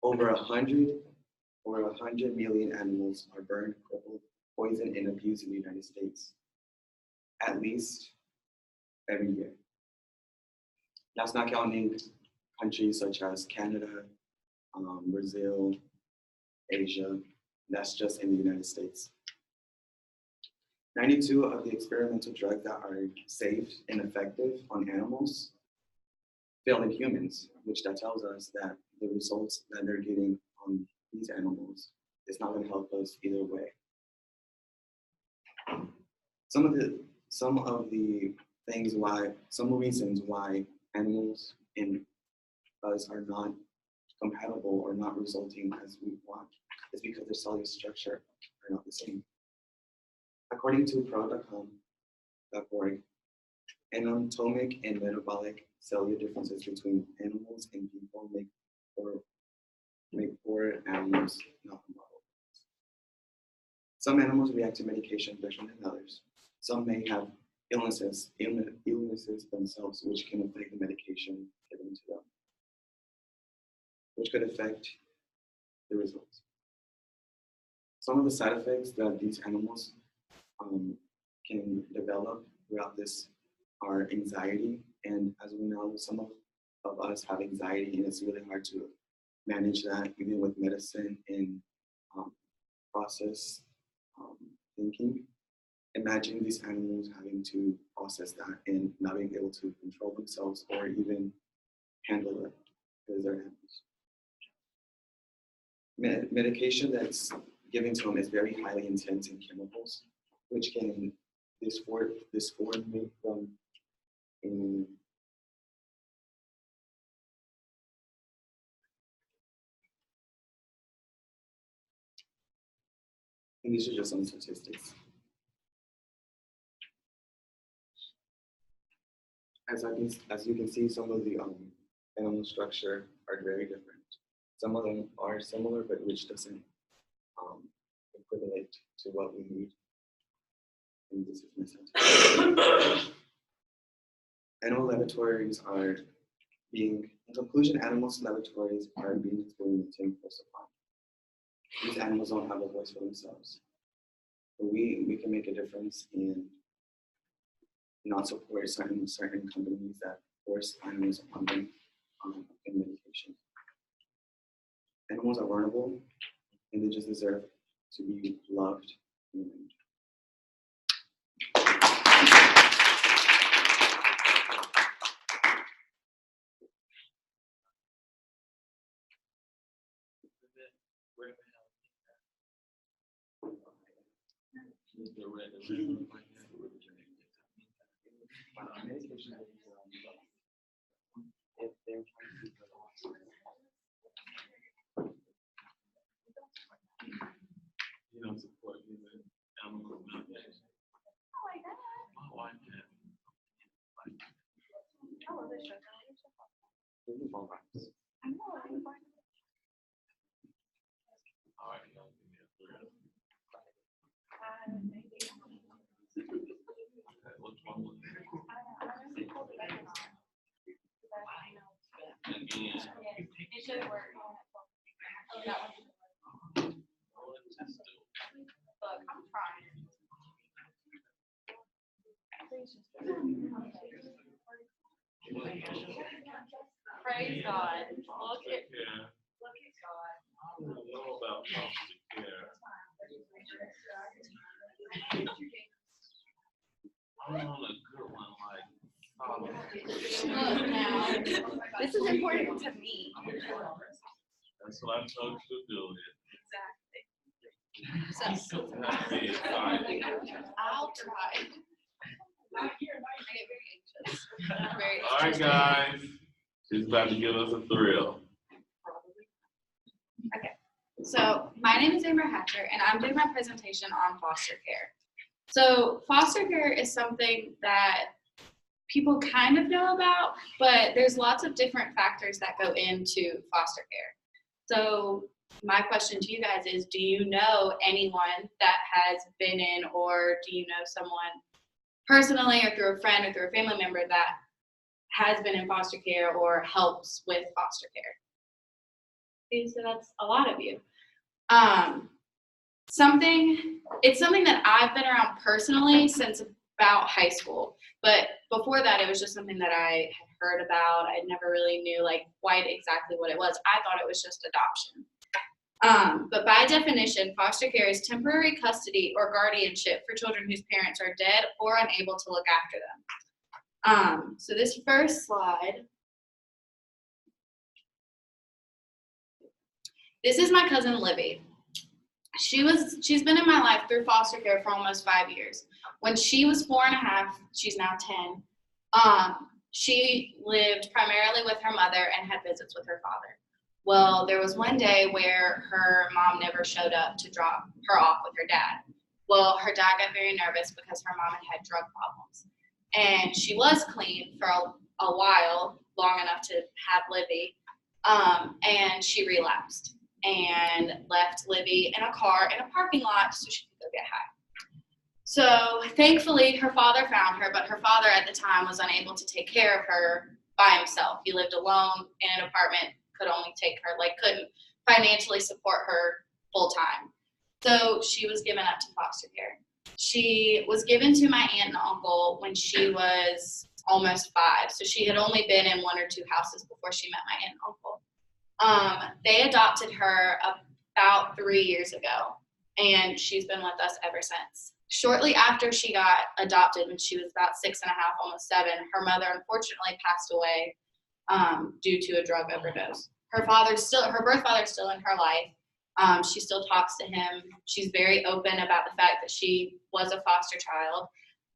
Over 100 million animals are burned, crippled, poisoned, and abused in the United States, at least every year. That's not counting countries such as Canada, Brazil, Asia. That's just in the United States. 92 of the experimental drugs that are safe and effective on animals fail in humans, which that tells us that the results that they're getting on these animals is not going to help us either way. Some of the reasons why animals and us are not compatible or not resulting as we want is because their cellular structure are not the same. According to pro.com.org, anatomic and metabolic cellular differences between animals and people make poor animals not compatible. Some animals react to medication different than others. Some may have illnesses themselves which can affect the medication given to them, which could affect the results. Some of the side effects that these animals can develop throughout this are anxiety, and as we know, some of us have anxiety, and it's really hard to manage that even with medicine and process thinking. Imagine these animals having to process that and not being able to control themselves or even handle it because they're animals. Medication that's given to them is very highly intense in chemicals, which can this form made from in and these are just some statistics. As you can see, some of the animal structure are very different. Some of them are similar, but which doesn't equivalent to what we need. And this is my sentence. Animal laboratories are being, in conclusion, animals laboratories are being experimented for supply. These animals don't have a voice for themselves. But we can make a difference in not support certain companies that force animals upon them in medication. Animals are vulnerable and they just deserve to be loved and medication if they're trying to keep it off. You don't support human animal malnutrition. Oh my God. My wife has. Oh, there's sugar. I know. All right, y'all, give me a thrill. What's wrong with it? Again. It should work. Oh, that one. Look, I'm trying. Praise God. Look at Yeah, God. I don't know about foster care. I want a good one like Look now. This is important to me. that's what I told you to do. Exactly. So, Not be excited. I'll try. I get very anxious. I'm very All right, guys. She's about to give us a thrill. So my name is Amber Hatcher, and I'm doing my presentation on foster care. So foster care is something that people kind of know about, but there's lots of different factors that go into foster care. So my question to you guys is, do you know anyone that has been in, or do you know someone personally or through a friend or through a family member that has been in foster care or helps with foster care? So that's a lot of you. It's something that I've been around personally since about high school, but before that it was just something that I had heard about. I never really knew like quite exactly what it was. I thought it was just adoption. But by definition, foster care is temporary custody or guardianship for children whose parents are dead or unable to look after them. So this first slide, this is my cousin Libby. She's been in my life through foster care for almost 5 years. When she was 4.5, she's now 10. She lived primarily with her mother and had visits with her father. Well, there was one day where her mom never showed up to drop her off with her dad. Well, her dad got very nervous because her mom had drug problems. And she was clean for a while, long enough to have Libby, and she relapsed and left Libby in a car in a parking lot so she could go get high. So thankfully her father found her, but her father at the time was unable to take care of her by himself. He lived alone in an apartment, could only take her, couldn't financially support her full time. So she was given up to foster care. She was given to my aunt and uncle when she was almost 5. So she had only been in 1 or 2 houses before she met my aunt and uncle. They adopted her about 3 years ago, and she's been with us ever since. Shortly after she got adopted, when she was about 6.5, almost 7, her mother unfortunately passed away due to a drug overdose. Her birth father's still in her life. She still talks to him. She's very open about the fact that she was a foster child.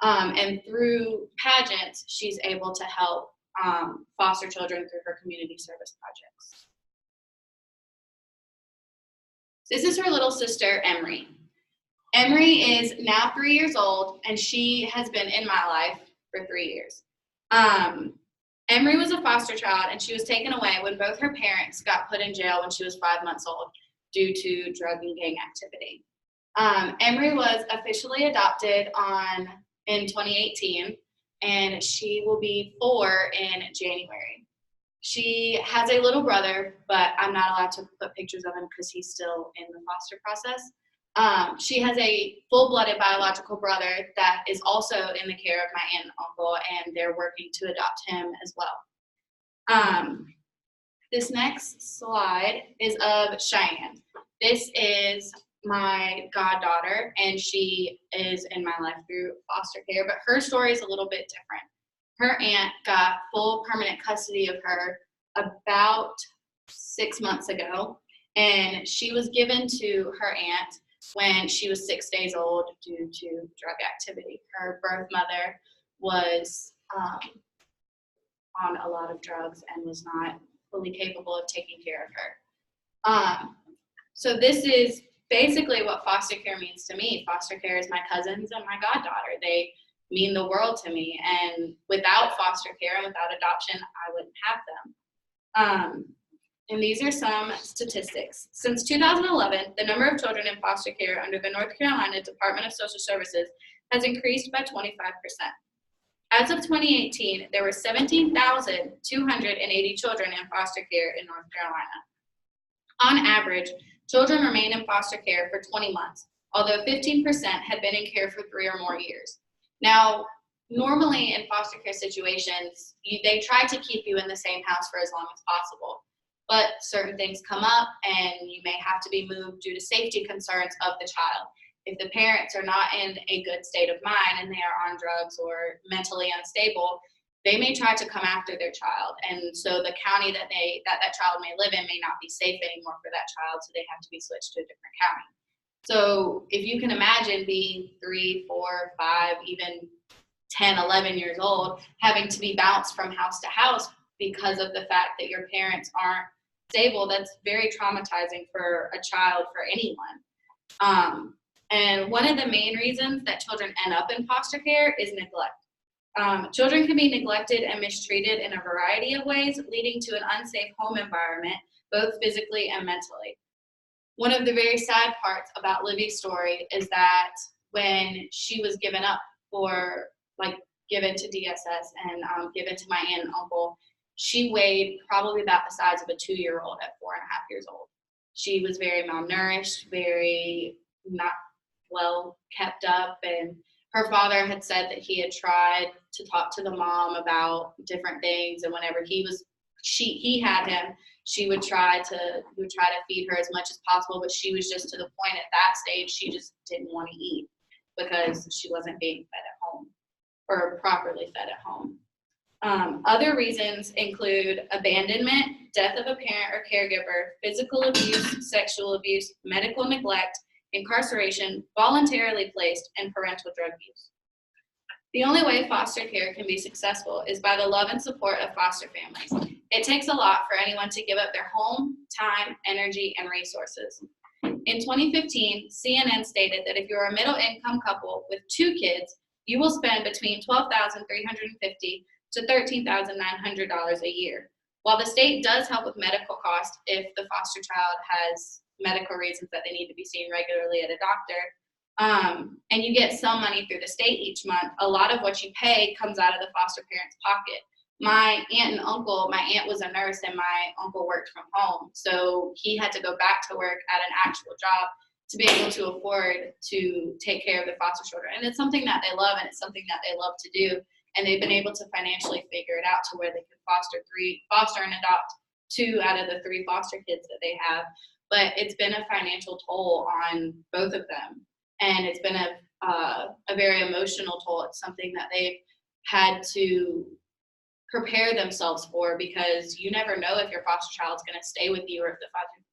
And through pageants, she's able to help foster children through her community service projects. This is her little sister, Emery. Emery is now 3 years old, and she has been in my life for 3 years. Emery was a foster child, and she was taken away when both her parents got put in jail when she was 5 months old due to drug and gang activity. Emery was officially adopted in 2018, and she will be 4 in January. She has a little brother, but I'm not allowed to put pictures of him because he's still in the foster process. She has a full-blooded biological brother that is also in the care of my aunt and uncle, and they're working to adopt him as well. This next slide is of Cheyenne. This is my goddaughter, and she is in my life through foster care, but her story is a little bit different. Her aunt got full permanent custody of her about 6 months ago, and she was given to her aunt when she was 6 days old due to drug activity. Her birth mother was on a lot of drugs and was not fully capable of taking care of her. So this is basically what foster care means to me. Foster care is my cousins and my goddaughter. They mean the world to me, and without foster care and without adoption, I wouldn't have them. And these are some statistics. Since 2011, the number of children in foster care under the North Carolina Department of Social Services has increased by 25%. As of 2018, there were 17,280 children in foster care in North Carolina. On average, children remain in foster care for 20 months, although 15% had been in care for 3 or more years. Now, normally in foster care situations, they try to keep you in the same house for as long as possible. But certain things come up and you may have to be moved due to safety concerns of the child. If the parents are not in a good state of mind and they are on drugs or mentally unstable, they may try to come after their child. And so the county that child may live in may not be safe anymore for that child, so they have to be switched to a different county. So if you can imagine being 3, 4, 5, even 10, 11 years old, having to be bounced from house to house because of the fact that your parents aren't stable, that's very traumatizing for a child, for anyone. And one of the main reasons that children end up in foster care is neglect. Children can be neglected and mistreated in a variety of ways, leading to an unsafe home environment, both physically and mentally. One of the very sad parts about Livy's story is that when she was given up given to DSS and given to my aunt and uncle, she weighed probably about the size of a 2-year-old at 4.5 years old. She was very malnourished, very not well kept up, and her father had said that he had tried to talk to the mom about different things, and whenever he had him, he would try to feed her as much as possible, but she was just to the point at that stage she just didn't want to eat because she wasn't being fed at home or properly fed at home. Other reasons include abandonment, death of a parent or caregiver, physical abuse, sexual abuse, medical neglect, incarceration, voluntarily placed, and parental drug use. The only way foster care can be successful is by the love and support of foster families. It takes a lot for anyone to give up their home, time, energy, and resources. In 2015, CNN stated that if you're a middle-income couple with 2 kids, you will spend between $12,350 to $13,900 a year. While the state does help with medical costs if the foster child has medical reasons that they need to be seen regularly at a doctor, and you get some money through the state each month, a lot of what you pay comes out of the foster parent's pocket. My aunt and uncle, my aunt was a nurse and my uncle worked from home, so he had to go back to work at an actual job to be able to afford to take care of the foster children. And it's something that they love, and it's something that they love to do. And they've been able to financially figure it out to where they can foster and adopt 2 out of the 3 foster kids that they have. But it's been a financial toll on both of them. And it's been a very emotional toll. It's something that they've had to prepare themselves for, because you never know if your foster child's going to stay with you or if the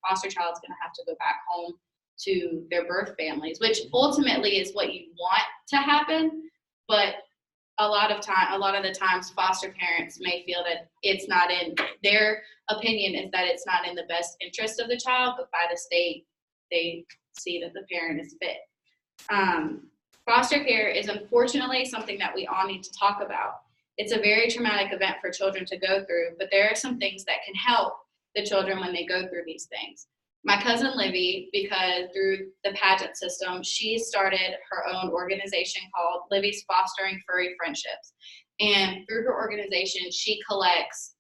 foster child's going to have to go back home to their birth families, which ultimately is what you want to happen. but a lot of the times foster parents may feel that it's not in their opinion is that it's not in the best interest of the child, but by the state, they see that the parent is fit. Foster care is unfortunately something that we all need to talk about. It's a very traumatic event for children to go through, but there are some things that can help the children when they go through these things. My cousin Livy, because through the pageant system, she started her own organization called Livy's Fostering Furry Friendships. And through her organization, she collects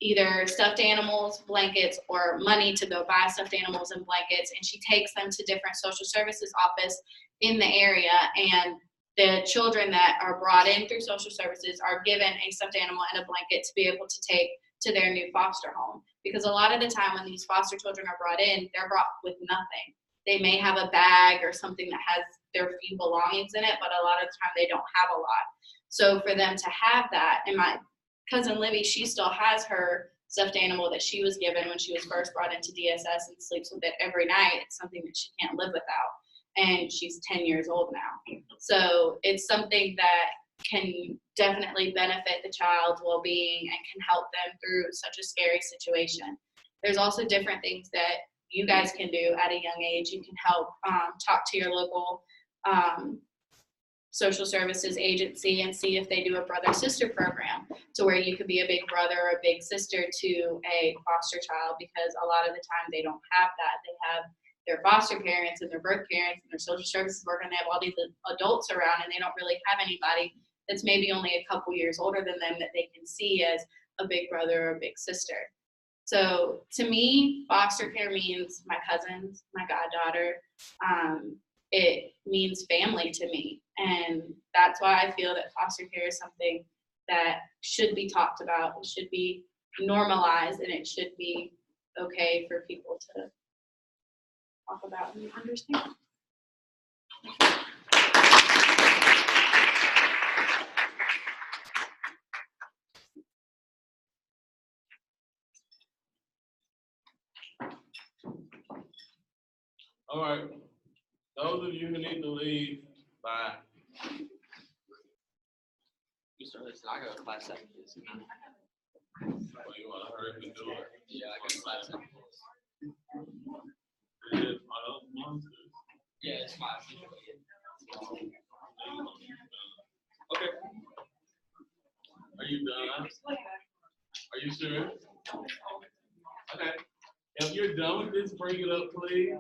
either stuffed animals, blankets, or money to go buy stuffed animals and blankets, and she takes them to different social services office in the area, and the children that are brought in through social services are given a stuffed animal and a blanket to be able to take to their new foster home. Because a lot of the time when these foster children are brought in, they're brought with nothing. They may have a bag or something that has their few belongings in it, but a lot of the time they don't have a lot. So for them to have that, and my cousin Livy, she still has her stuffed animal that she was given when she was first brought into DSS and sleeps with it every night. It's something that she can't live without. And she's 10 years old now. So it's something that can definitely benefit the child's well-being and can help them through such a scary situation. There's also different things that you guys can do at a young age. You can help talk to your local social services agency and see if they do a brother-sister program to where you could be a big brother or a big sister to a foster child, because a lot of the time they don't have that. They have their foster parents and their birth parents and their social services worker, and they have all these adults around, and they don't really have anybody that's maybe only a couple years older than them that they can see as a big brother or a big sister. So to me, foster care means my cousins, my goddaughter. It means family to me. And that's why I feel that foster care is something that should be talked about. It should be normalized, and it should be okay for people to talk about and understand. All right, those of you who need to leave, bye. You started, I got a class after this. Oh, you wanna hurry up and do it? Yeah, I got a class after this. It is one of those monsters. Yeah, it's fine. Okay. Are you done? Are you sure? Okay. If you're done with this, bring it up, please.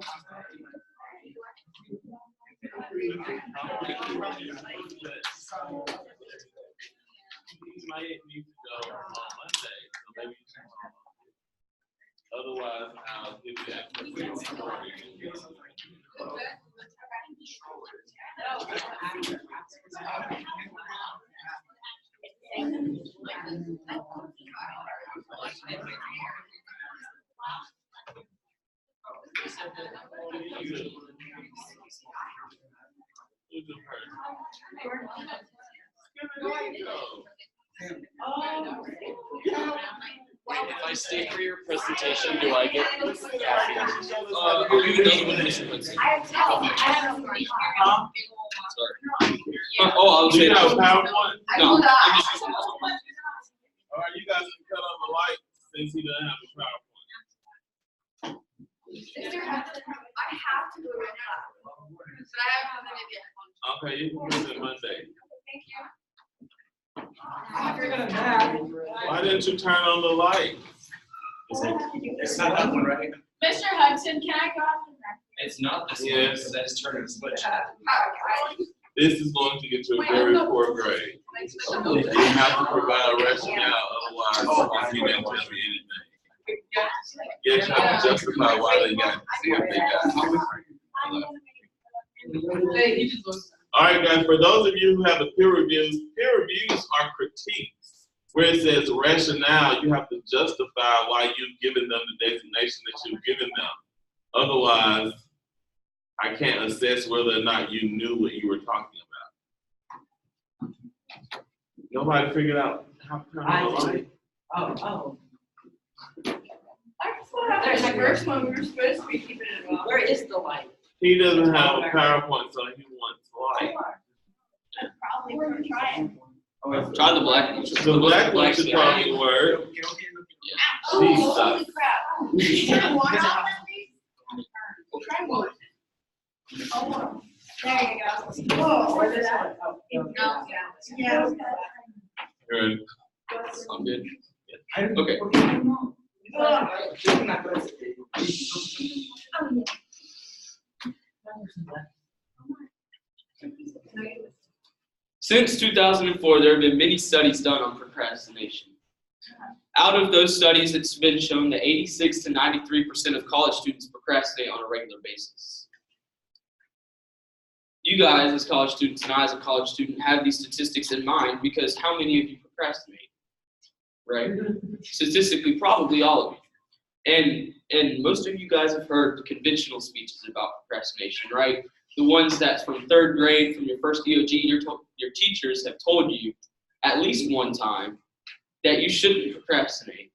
You might need to go on Monday, so maybe otherwise I'll give you that. If I stay for your presentation, do I get caffeine? Oh, do you have a PowerPoint? No, I'm just using this one. All right, you guys can cut on the light since he doesn't have a PowerPoint. I have to go right now, but I haven't done it yet. Okay, you can do it Monday. Thank you. Why didn't you turn on the light? It's not that one, right? Mr. Hudson, can I go after that? It's not this one, Yes. because that is turning switch. This is going to get you a very poor grade. You have to provide a rationale, otherwise you didn't tell me anything. Yes, you have to justify why they got what they got. All right, guys, for those of you who have the peer reviews are critiques. Where it says rationale, you have to justify why you've given them the designation that you've given them. Otherwise, I can't assess whether or not you knew what you were talking about. Nobody figured out how to turn on the light. Oh. There's the first one, we were supposed to be keeping it off. Where is the light? He doesn't have a PowerPoint, so he wants light. Probably for trying. Try the black one. The black one should probably work. Jesus. Try one. There you go. Whoa, where did that? Yeah. Good. I'm good. Okay. Since 2004, there have been many studies done on procrastination. Out of those studies, it's been shown that 86 to 93% of college students procrastinate on a regular basis. You guys, as college students, and I, as a college student, have these statistics in mind because how many of you procrastinate? Right? Statistically, probably all of you. And most of you guys have heard the conventional speeches about procrastination, right? The ones that from third grade, from your first EOG, your teachers have told you at least one time that you shouldn't procrastinate.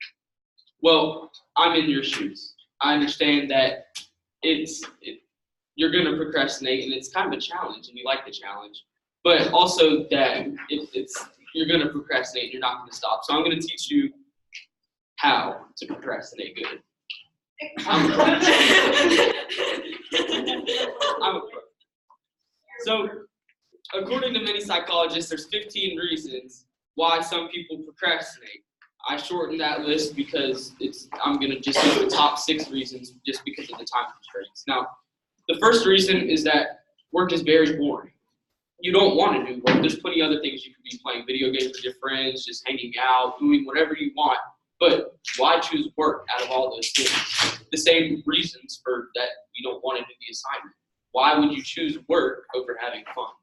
Well, I'm in your shoes. I understand that you're going to procrastinate, and it's kind of a challenge, and you like the challenge, but also that you're going to procrastinate, and you're not going to stop. So I'm going to teach you how to procrastinate good. I'm a pro. So, according to many psychologists, there's 15 reasons why some people procrastinate. I shortened that list because I'm going to just do the top 6 reasons just because of the time constraints. Now, the first reason is that work is very boring. You don't want to do work. There's plenty of other things you could be playing video games with your friends, just hanging out, doing whatever you want. But why choose work out of all those things? The same reasons for that you don't want to do the assignment. Why would you choose work over having fun?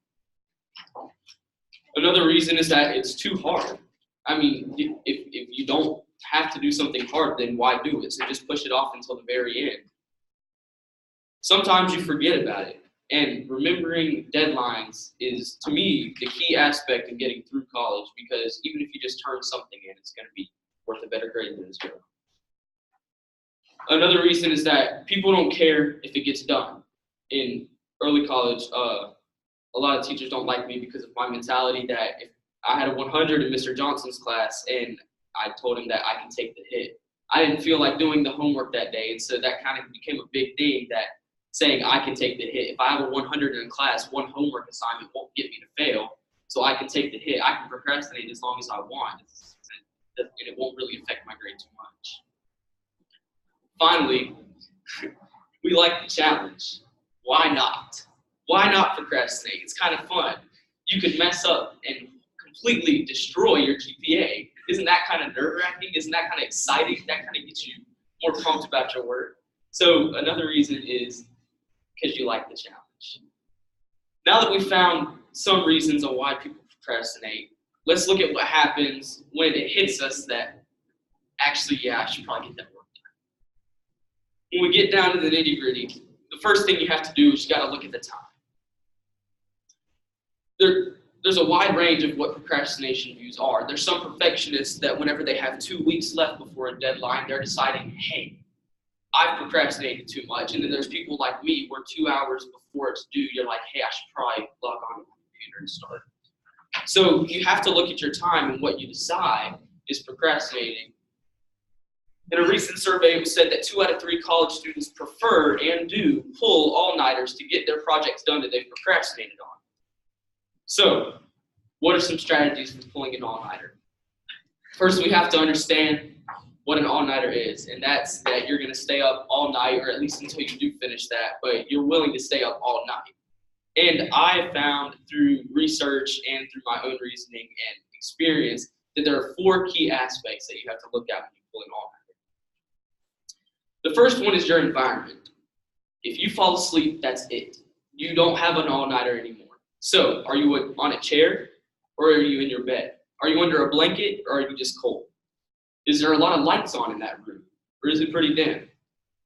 Another reason is that it's too hard. I mean, if you don't have to do something hard, then why do it? So just push it off until the very end. Sometimes you forget about it. And remembering deadlines is, to me, the key aspect of getting through college, because even if you just turn something in, it's going to be worth a better grade than zero. Another reason is that people don't care if it gets done. In early college, a lot of teachers don't like me because of my mentality that if I had a 100 in Mr. Johnson's class and I told him that I can take the hit, I didn't feel like doing the homework that day, and so that kind of became a big thing, that saying I can take the hit. If I have a 100 in a class, one homework assignment won't get me to fail, so I can take the hit. I can procrastinate as long as I want, and it won't really affect my grade too much. Finally, we like the challenge. Why not? Why not procrastinate? It's kind of fun. You could mess up and completely destroy your GPA. Isn't that kind of nerve-wracking? Isn't that kind of exciting? That kind of gets you more pumped about your work. So another reason is because you like the challenge. Now that we've found some reasons on why people procrastinate, let's look at what happens when it hits us that actually, yeah, I should probably get that work done. When we get down to the nitty-gritty, the first thing you have to do is you got to look at the time. There's a wide range of what procrastination views are. There's some perfectionists that whenever they have 2 weeks left before a deadline, they're deciding, hey, I've procrastinated too much. And then there's people like me where 2 hours before it's due, you're like, hey, I should probably log on to my computer and start. So you have to look at your time, and what you decide is procrastinating. In a recent survey, it was said that 2 out of 3 college students prefer and do pull all-nighters to get their projects done that they've procrastinated on. So, what are some strategies for pulling an all-nighter? First, we have to understand what an all-nighter is, and that's that you're going to stay up all night, or at least until you do finish that, but you're willing to stay up all night. And I found through research and through my own reasoning and experience that there are 4 key aspects that you have to look at when you pull an all-nighter. The first one is your environment. If you fall asleep, that's it. You don't have an all-nighter anymore. So, are you on a chair, or are you in your bed? Are you under a blanket, or are you just cold? Is there a lot of lights on in that room, or is it pretty dim?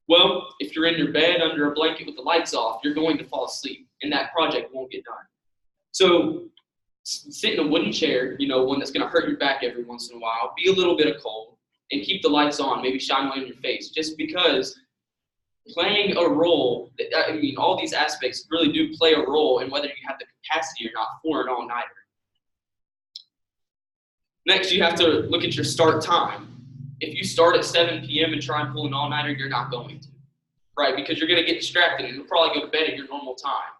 Well, if you're in your bed under a blanket with the lights off, you're going to fall asleep, and that project won't get done. So, sit in a wooden chair, one that's going to hurt your back every once in a while, be a little bit of cold, and keep the lights on, maybe shine one in your face, just because playing a role, all these aspects really do play a role in whether you have the capacity or not for an all-nighter. Next, you have to look at your start time. If you start at 7 p.m. and try and pull an all-nighter, you're not going to, right? Because you're going to get distracted and you'll probably go to bed at your normal time.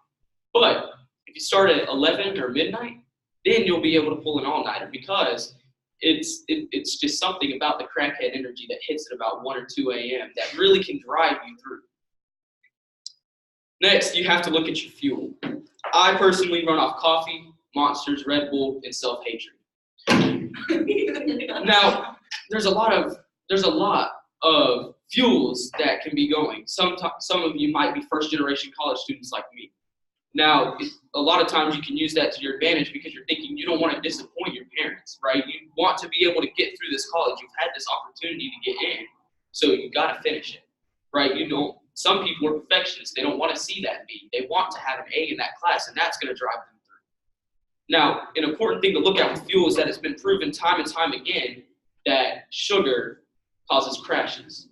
But if you start at 11 or midnight, then you'll be able to pull an all-nighter because it's just something about the crackhead energy that hits at about 1 or 2 a.m. that really can drive you through. Next, you have to look at your fuel. I personally run off coffee, Monsters, Red Bull, and self-hatred. Now, there's a lot of fuels that can be going. Some of you might be first-generation college students like me. Now, a lot of times you can use that to your advantage because you're thinking you don't want to disappoint your parents, right? You want to be able to get through this college. You've had this opportunity to get in, so you got to finish it, right? Some people are perfectionists. They don't want to see that B. They want to have an A in that class, and that's going to drive them through. Now, an important thing to look at with fuel is that it's been proven time and time again that sugar causes crashes.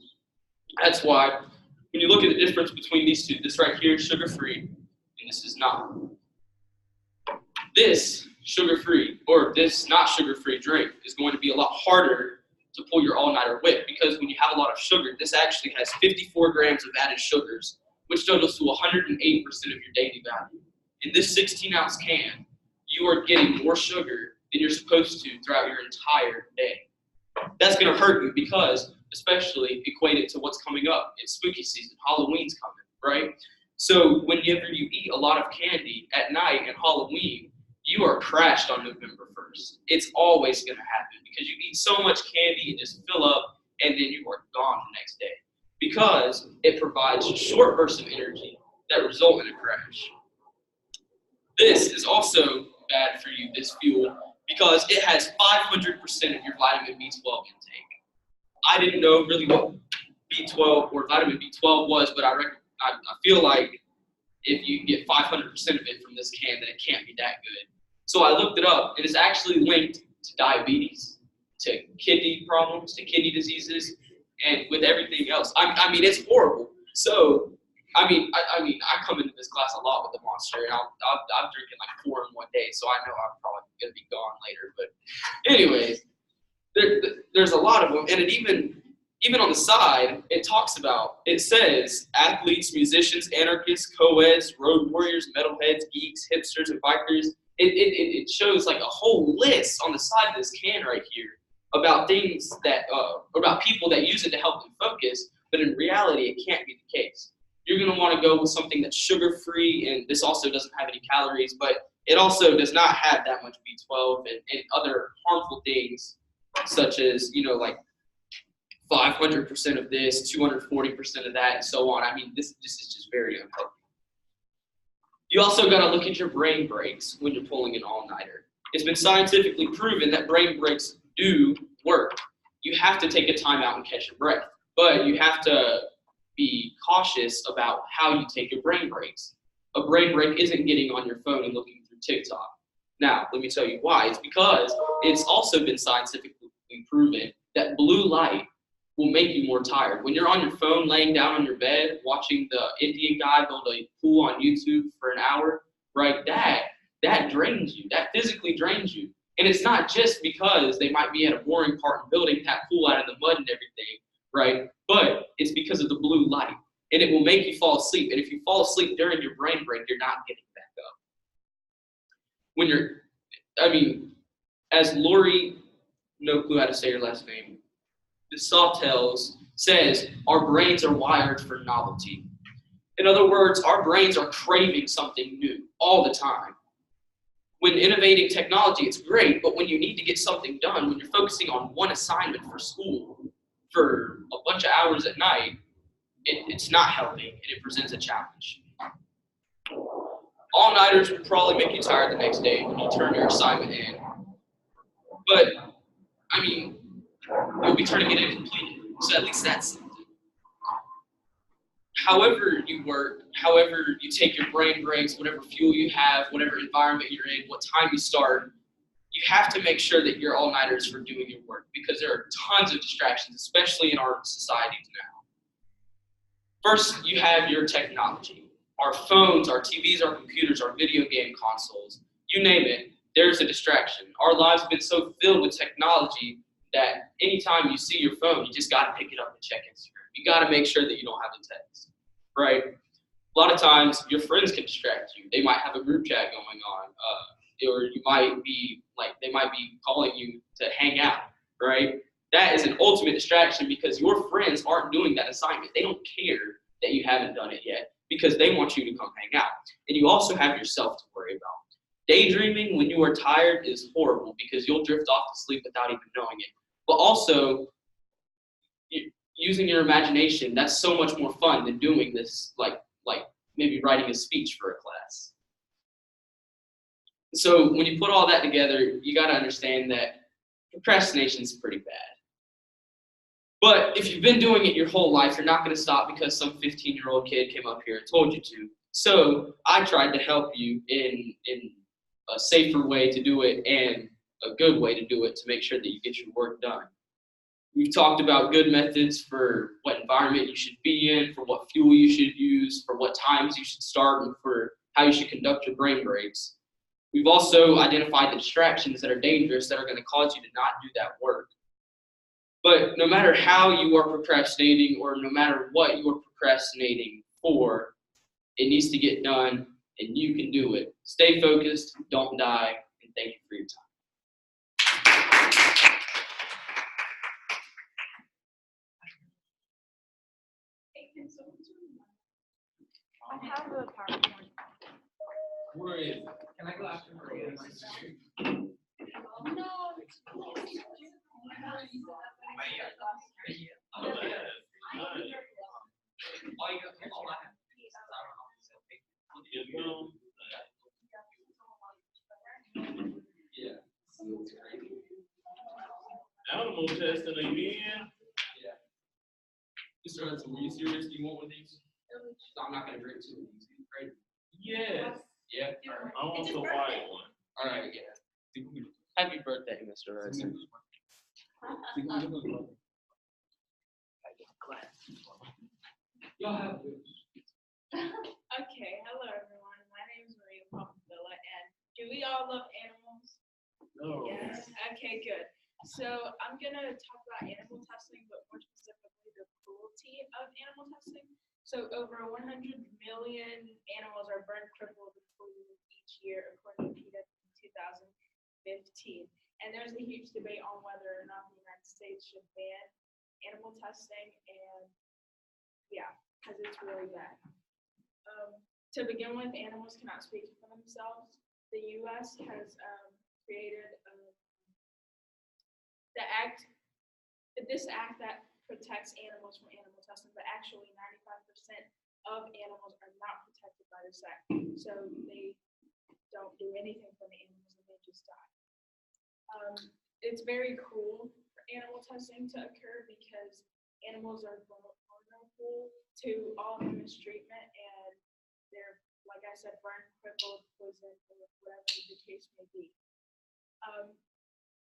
That's why when you look at the difference between these two, this right here is sugar-free, and this is not. This sugar-free, or this not sugar-free drink is going to be a lot harder to pull your all-nighter with because when you have a lot of sugar, this actually has 54 grams of added sugars, which totals to 108% of your daily value. In this 16-ounce can, you are getting more sugar than you're supposed to throughout your entire day. That's going to hurt you because, especially equate it to what's coming up. It's spooky season. Halloween's coming, right? So whenever you eat a lot of candy at night and Halloween, you are crashed on November 1st. It's always going to happen because you eat so much candy and just fill up, and then you are gone the next day because it provides short bursts of energy that result in a crash. This is also bad for you, this fuel, because it has 500% of your vitamin B12 intake. I didn't know really what B12 or vitamin B12 was, but I feel like if you get 500% of it from this can, then it can't be that good. So I looked it up, and it's actually linked to diabetes, to kidney problems, to kidney diseases, and with everything else. I mean, it's horrible. So, I come into this class a lot with the Monster, and I'm drinking like 4 in one day, so I know I'm probably going to be gone later. But anyways, there's a lot of them, and it even on the side, it says athletes, musicians, anarchists, co-eds, road warriors, metalheads, geeks, hipsters, and bikers. It shows like a whole list on the side of this can right here about things that, about people that use it to help them focus, but in reality, it can't be the case. You're going to want to go with something that's sugar-free, and this also doesn't have any calories, but it also does not have that much B12 and other harmful things, such as, like 500% of this, 240% of that, and so on. I mean, this is just very unhealthy. You also got to look at your brain breaks when you're pulling an all-nighter. It's been scientifically proven that brain breaks do work. You have to take a time out and catch your breath, but you have to be cautious about how you take your brain breaks. A brain break isn't getting on your phone and looking through TikTok. Now, let me tell you why. It's because it's also been scientifically proven that blue light will make you more tired. When you're on your phone, laying down on your bed, watching the Indian guy build a pool on YouTube for an hour, right, that drains you. That physically drains you. And it's not just because they might be at a boring part in building that pool out of the mud and everything, right? But it's because of the blue light. And it will make you fall asleep. And if you fall asleep during your brain break, you're not getting back up. As Lori, no clue how to say her last name, the Sawtells says, our brains are wired for novelty. In other words, our brains are craving something new all the time. When innovating technology, it's great, but when you need to get something done, when you're focusing on one assignment for school for a bunch of hours at night, it's not helping, and it presents a challenge. All-nighters will probably make you tired the next day when you turn your assignment in. But, you'll be turning it in completed, so at least that's something. However you work, however you take your brain breaks, whatever fuel you have, whatever environment you're in, what time you start, you have to make sure that you're all-nighters for doing your work because there are tons of distractions, especially in our societies now. First, you have your technology. our phones, our TVs, our computers, our video game consoles, you name it, there's a distraction. Our lives have been so filled with technology that anytime you see your phone, you just got to pick it up and check Instagram. You got to make sure that you don't have a text, right? A lot of times, your friends can distract you. They might have a group chat going on, or you might be they might be calling you to hang out, right? That is an ultimate distraction because your friends aren't doing that assignment. They don't care that you haven't done it yet because they want you to come hang out. And you also have yourself to worry about. Daydreaming when you are tired is horrible because you'll drift off to sleep without even knowing it. But also, using your imagination, that's so much more fun than doing this, like maybe writing a speech for a class. So when you put all that together, you got to understand that procrastination is pretty bad. But if you've been doing it your whole life, you're not going to stop because some 15-year-old kid came up here and told you to. So I tried to help you in a safer way to do it and a good way to do it to make sure that you get your work done. We've talked about good methods for what environment you should be in, for what fuel you should use, for what times you should start, and for how you should conduct your brain breaks. We've also identified the distractions that are dangerous that are going to cause you to not do that work. But no matter how you are procrastinating or no matter what you are procrastinating for, it needs to get done and you can do it. Stay focused, don't die, and thank you for your time. I have a PowerPoint. Where is it? Can I go after Maria? Animal testing again. Mr. Hudson, were you serious? Do you want one of these? I'm not going to drink two of these. Right? Yes. Yeah. I want the white one. All right. Yeah. Happy birthday, Mr. Hudson. Y'all have Okay, hello everyone. My name is Maria Pompavilla, and do we all love animals? No. Yes. Okay, good. So I'm gonna talk about animal testing, but more specifically the cruelty of animal testing. So over 100 million animals are burned, crippled, and polluted each year, according to PETA in 2015. And there's a huge debate on whether or not the United States should ban animal testing, and yeah, because it's really bad. To begin with, animals cannot speak for themselves. The U.S. has created this act that protects animals from animal testing, but actually 95% of animals are not protected by this act. So they don't do anything for the animals and they just die. It's very cruel for animal testing to occur because animals are vulnerable to all the mistreatment, and they're, like I said, burned, crippled, poisoned, or whatever the case may be.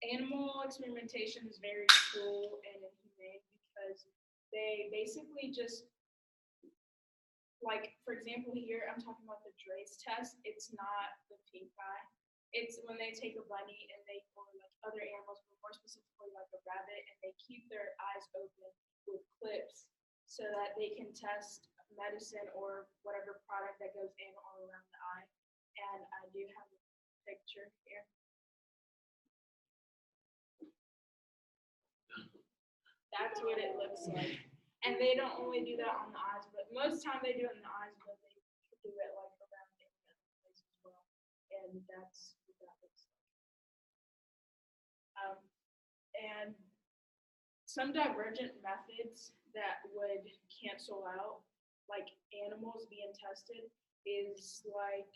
Animal experimentation is very cruel and inhumane because they basically just, like, for example, here I'm talking about the Drace test. It's not the pink eye. It's when they take a bunny and they, or like other animals, but more specifically like a rabbit, and they keep their eyes open with clips so that they can test medicine or whatever product that goes in or around the eye. And I do have a picture here. That's what it looks like. And they don't only do that on the eyes, but most time they do it in the eyes, but they do it like around the other place as well. And that's what that looks like. And some divergent methods that would cancel out like animals being tested is like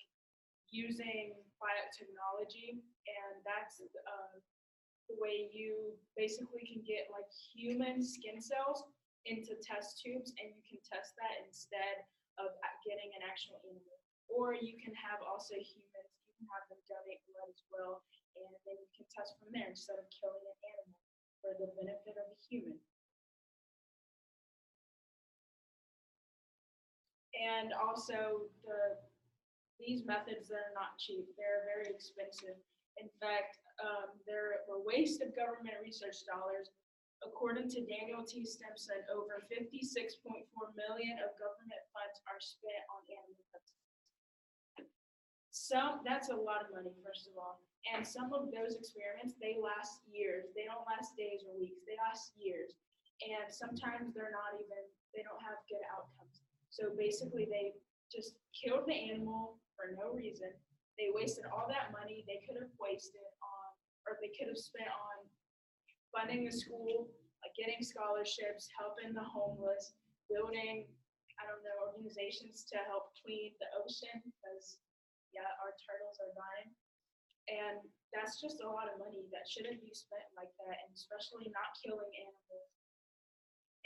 using biotechnology, and that's the way you basically can get like human skin cells into test tubes, and you can test that instead of getting an actual animal. Or you can have also humans, you can have them donate blood as well, and then you can test from there instead of killing an animal for the benefit of the human. And also these methods that are not cheap, they're very expensive. In fact, they're a waste of government research dollars. According to Daniel T. Stimson, over $56.4 million of government funds are spent on animal testing. That's a lot of money, first of all. And some of those experiments, they last years. They don't last days or weeks, they last years. And sometimes they don't have good outcomes. So basically they just killed the animal for no reason. They wasted all that money they could have wasted on, or they could have spent on funding the school, like getting scholarships, helping the homeless, building, organizations to help clean the ocean, because our turtles are dying. And that's just a lot of money that shouldn't be spent like that, and especially not killing animals.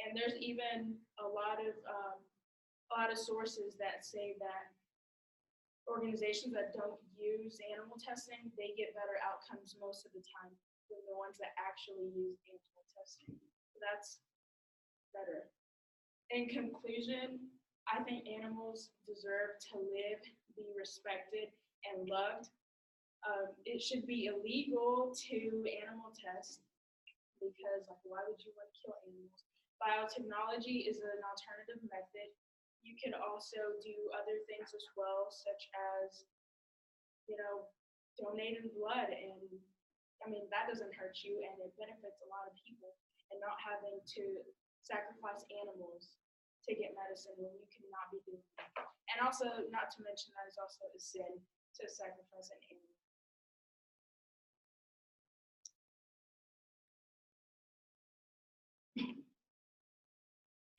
And there's even a lot of sources that say that organizations that don't use animal testing, they get better outcomes most of the time than the ones that actually use animal testing. So that's better. In conclusion, I think animals deserve to live, be respected, and loved. It should be illegal to animal test, because why would you want to kill animals? Biotechnology is an alternative method. You can also do other things as well, such as, donating blood, and that doesn't hurt you, and it benefits a lot of people, and not having to sacrifice animals to get medicine when you cannot be doing that. And also, not to mention that is also a sin to sacrifice an animal.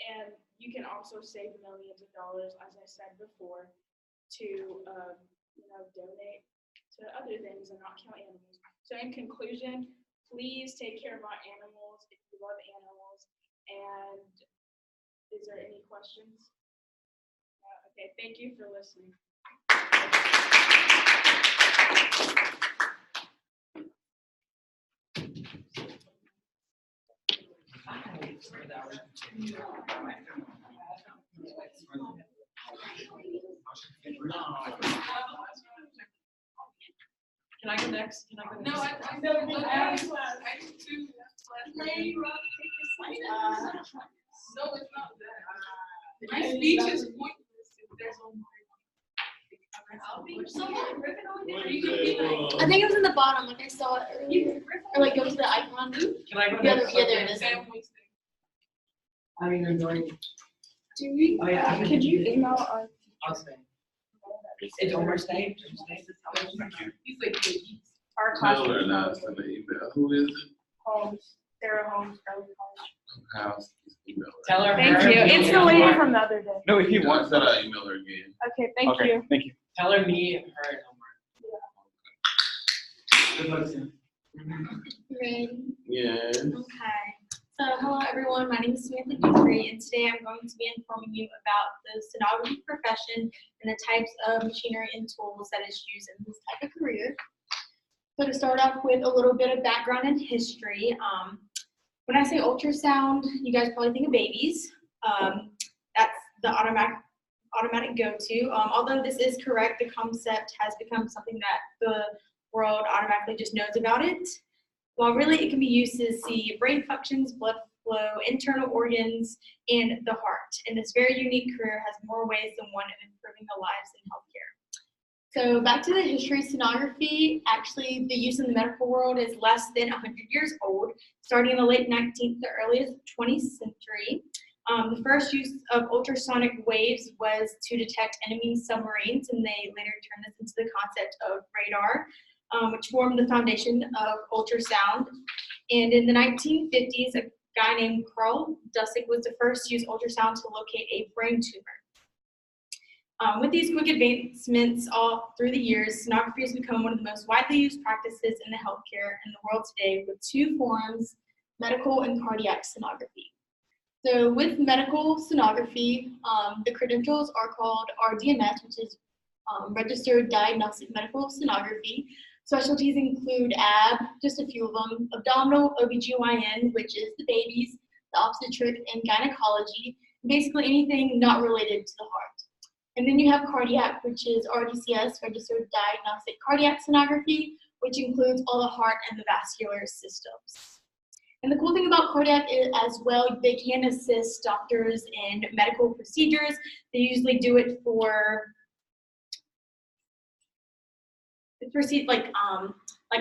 And you can also save millions of dollars, as I said before, to donate to other things and not kill animals. So in conclusion, please take care of our animals if you love animals. And is there any questions? Okay, thank you for listening. Can I go next? Can I go next? No, I know. I have two. Lay you up, take your slide. No, it's not that. My speech is pointless if there's only. I think it was in the bottom, like I saw it earlier. Or go to the icon. Can I go Yeah, next? there it is. I mean, you're going. Do we? Oh, yeah. Could you email our? I'll stay. It's Omar staying? He's like, our classroom. Who is it? Holmes, Sarah Holmes, early college. House. Email her. Tell her. Thank you. It's the lady from the other day. No, if he I wants said that. I email her again. Okay, thank you. Thank you. Tell her me, her, and Omar. Good luck, Sam. Ready? Yeah. Okay. So hello everyone, my name is Samantha Guthrie, and today I'm going to be informing you about the stenography profession and the types of machinery and tools that is used in this type of career. So to start off with a little bit of background and history, when I say ultrasound, you guys probably think of babies. That's the automatic go-to. Although this is correct, the concept has become something that the world automatically just knows about it. While really it can be used to see brain functions, blood flow, internal organs, and the heart. And this very unique career has more ways than one of improving the lives in healthcare. So back to the history, sonography, actually the use in the medical world is less than 100 years old, starting in the late 19th to earliest 20th century. The first use of ultrasonic waves was to detect enemy submarines, and they later turned this into the concept of radar, which formed the foundation of ultrasound. And in the 1950s, a guy named Carl Dusek was the first to use ultrasound to locate a brain tumor. With these quick advancements all through the years, sonography has become one of the most widely used practices in the healthcare in the world today, with two forms, medical and cardiac sonography. So with medical sonography, the credentials are called RDMS, which is Registered Diagnostic Medical Sonography. Specialties include AB, just a few of them, abdominal, OBGYN, which is the babies, the obstetric and gynecology, basically anything not related to the heart. And then you have cardiac, which is RDCS, Registered Diagnostic Cardiac Sonography, which includes all the heart and the vascular systems. And the cool thing about cardiac is, as well, they can assist doctors in medical procedures. They usually do it for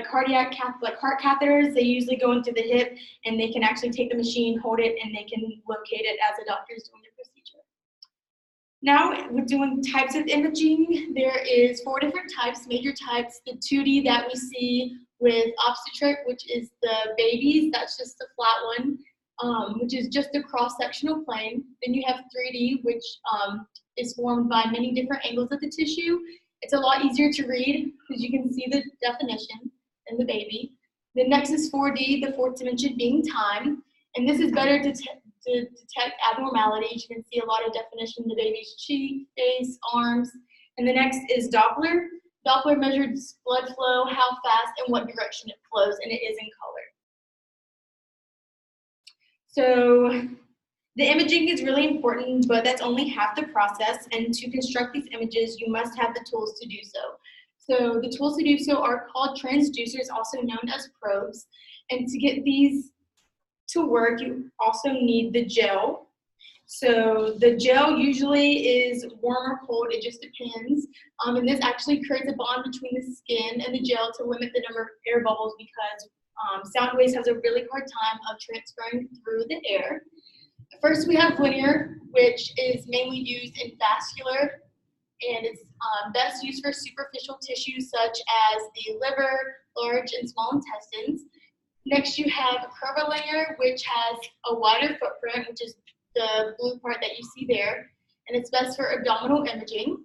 cardiac like heart catheters. They usually go into the hip, and they can actually take the machine, hold it, and they can locate it as a doctor is doing the procedure. Now we're doing types of imaging. There is 4 different types, major types. The 2D that we see with obstetric, which is the babies, that's just the flat one, which is just a cross-sectional plane. Then you have 3D, which is formed by many different angles of the tissue. It's a lot easier to read because you can see the definition in the baby. The next is 4D, the 4th dimension being time. And this is better to detect abnormalities. You can see a lot of definition in the baby's cheek, face, arms. And the next is Doppler. Doppler measures blood flow, how fast and what direction it flows, and it is in color. So the imaging is really important, but that's only half the process. And to construct these images, you must have the tools to do so. So the tools to do so are called transducers, also known as probes. And to get these to work, you also need the gel. So the gel usually is warm or cold, it just depends. And this actually creates a bond between the skin and the gel to limit the number of air bubbles, because sound waves has a really hard time of transferring through the air. First, we have linear, which is mainly used in vascular, and it's best used for superficial tissues such as the liver, large and small intestines. Next, you have curvilinear, which has a wider footprint, which is the blue part that you see there, and it's best for abdominal imaging.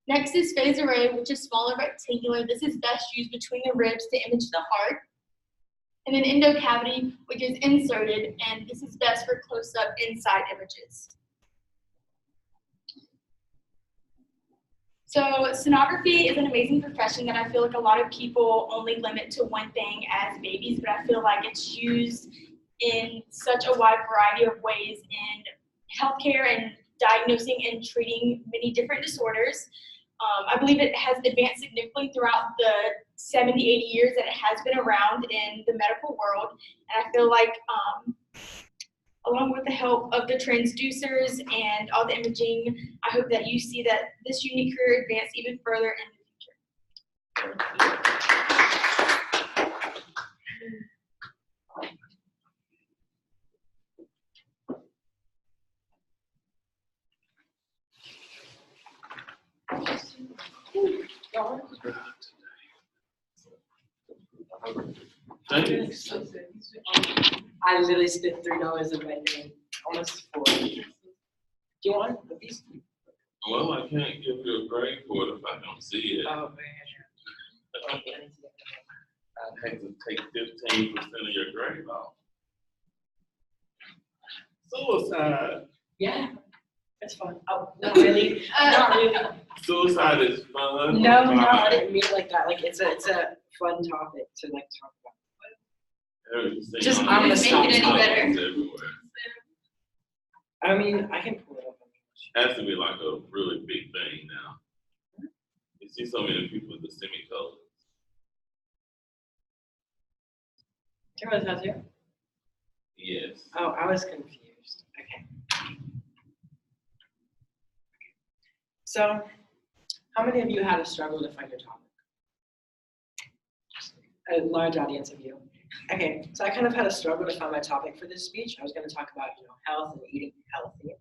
Next is phase array, which is smaller rectangular. This is best used between the ribs to image the heart. And then endocavity, which is inserted, and this is best for close-up inside images. So sonography is an amazing profession that I feel like a lot of people only limit to one thing as babies, but I feel like it's used in such a wide variety of ways in healthcare and diagnosing and treating many different disorders. I believe it has advanced significantly throughout the 70, 80 years that it has been around in the medical world. And I feel like along with the help of the transducers and all the imaging, I hope that you see that this unique career advance even further in the future. I literally spent $3 of my day, almost $4. Do you want a piece? Well, I can't give you a grade for it if I don't see it. Oh, man. I'd have to take 15% of your grade off. Suicide. Yeah, it's fun. Oh, not really. Not really. Suicide is fun. No, I didn't mean it like that. Like it's a fun topic to like talk about. Just I'm gonna stop. Make it any better. Everywhere. I mean, I can pull it up. Has to be like a really big thing now. You see so many people with the semicolons. Do you know what tattoo? Yes. Oh, I was confused. Okay. So, how many of you had a struggle to find your topic? A large audience of you. Okay, so I kind of had a struggle to find my topic for this speech. I was going to talk about, health and eating healthy.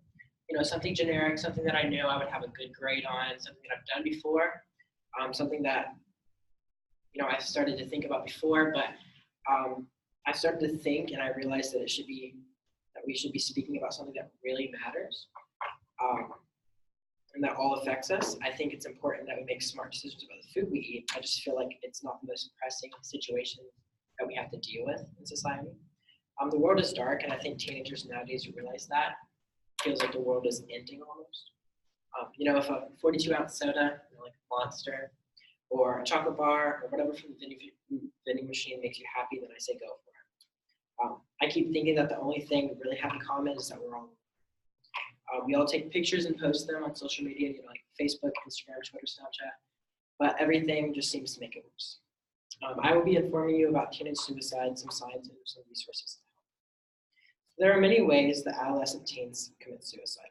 Something generic, something that I know I would have a good grade on, something that I've done before, something that, I started to think about before, but I started to think and I realized that we should be speaking about something that really matters and that all affects us. I think it's important that we make smart decisions about the food we eat. I just feel like it's not the most pressing situation that we have to deal with in society. The world is dark, and I think teenagers nowadays realize that. It feels like the world is ending almost. If a 42-ounce soda, like Monster, or a chocolate bar, or whatever from the vending machine makes you happy, then I say go for it. I keep thinking that the only thing we really have in common is that we're all we all take pictures and post them on social media, like Facebook, Instagram, Twitter, Snapchat, but everything just seems to make it worse. I will be informing you about teenage suicide, some signs, and some resources. There are many ways that adolescent teens commit suicide.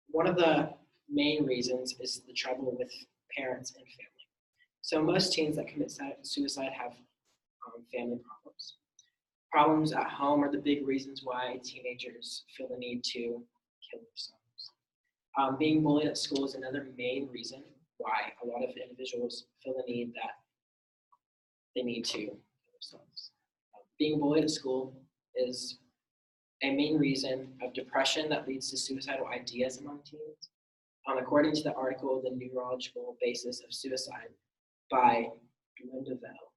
One of the main reasons is the trouble with parents and family. So most teens that commit suicide have family problems. Problems at home are the big reasons why teenagers feel the need to kill themselves. Being bullied at school is another main reason why a lot of individuals feel the need that they need to kill themselves. Being bullied at school is a main reason of depression that leads to suicidal ideas among teens. According to the article, The Neurological Basis of Suicide by Lundevell,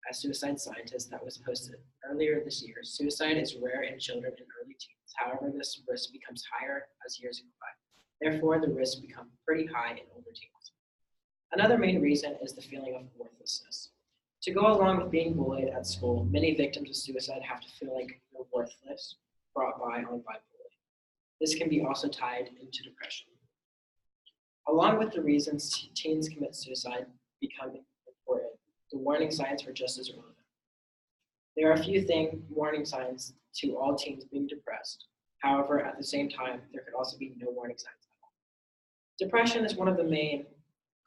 a suicide scientist that was posted earlier this year, suicide is rare in children and early teens. However, this risk becomes higher as years go by. Therefore, the risks become pretty high in older teens. Another main reason is the feeling of worthlessness. To go along with being bullied at school, many victims of suicide have to feel like they're worthless, brought on by bullying. This can be also tied into depression. Along with the reasons teens commit suicide become important, the warning signs are just as relevant. There are a few warning signs to all teens being depressed. However, at the same time, there could also be no warning signs at all. Depression is one of the main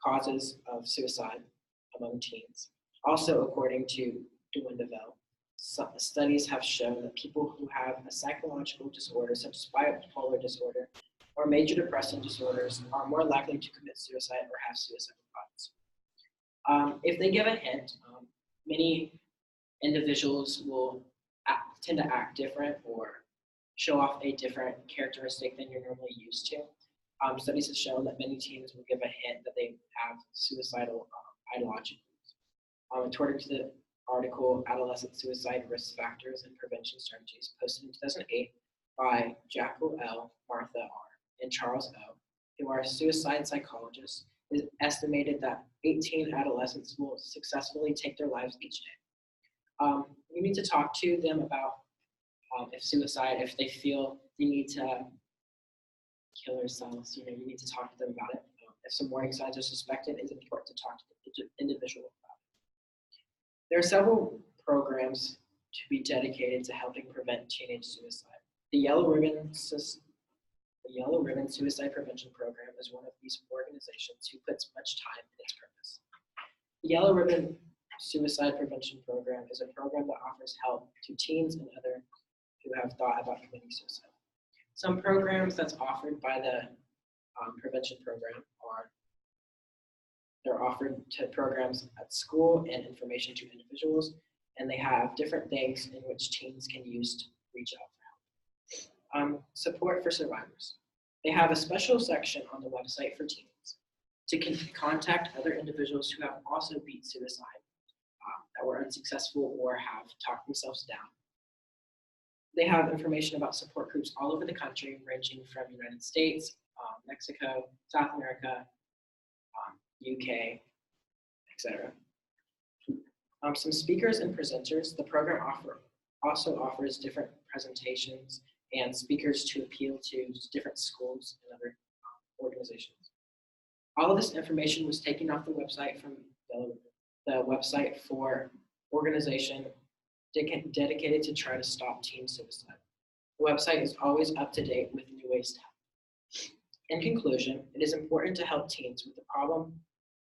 causes of suicide among teens. Also, according to Lundevell, studies have shown that people who have a psychological disorder, such as bipolar disorder or major depressive disorders, are more likely to commit suicide or have suicidal thoughts. If they give a hint, many individuals will tend to act different or show off a different characteristic than you're normally used to. Studies have shown that many teens will give a hint that they have suicidal ideology. According to the article, Adolescent Suicide Risk Factors and Prevention Strategies, posted in 2008 by Jackal L., Martha R., and Charles O., who are suicide psychologists, it is estimated that 18 adolescents will successfully take their lives each day. You need to talk to them about if they feel they need to kill themselves, you need to talk to them about it. If some warning signs are suspected, it's important to talk to the individual about it. There are several programs to be dedicated to helping prevent teenage suicide. The Yellow Ribbon Suicide Prevention Program is one of these organizations who puts much time in its purpose. The Yellow Ribbon Suicide Prevention Program is a program that offers help to teens and others who have thought about committing suicide. Some programs that's offered by the prevention program they're offered to programs at school and information to individuals, and they have different things in which teens can use to reach out for help. Support for survivors. They have a special section on the website for teens to contact other individuals who have also beat suicide, that were unsuccessful or have talked themselves down. They have information about support groups all over the country, ranging from United States, Mexico, South America, UK, etc. Some speakers and presenters. The program also offers different presentations and speakers to appeal to different schools and other organizations. All of this information was taken off the website from the website for organization dedicated to try to stop teen suicide. The website is always up to date with new ways to help. In conclusion, it is important to help teens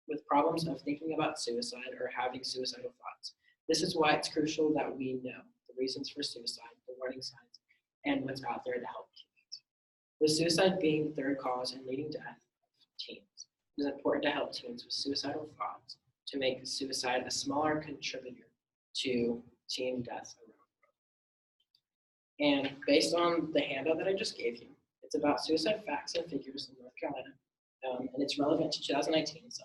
with problems of thinking about suicide or having suicidal thoughts. This is why it's crucial that we know the reasons for suicide, the warning signs, and what's out there to help teens. With suicide being the third cause and leading death of teens, it is important to help teens with suicidal thoughts to make suicide a smaller contributor to teen deaths around the world. And based on the handout that I just gave you, it's about suicide facts and figures in North Carolina, and it's relevant to 2019. So,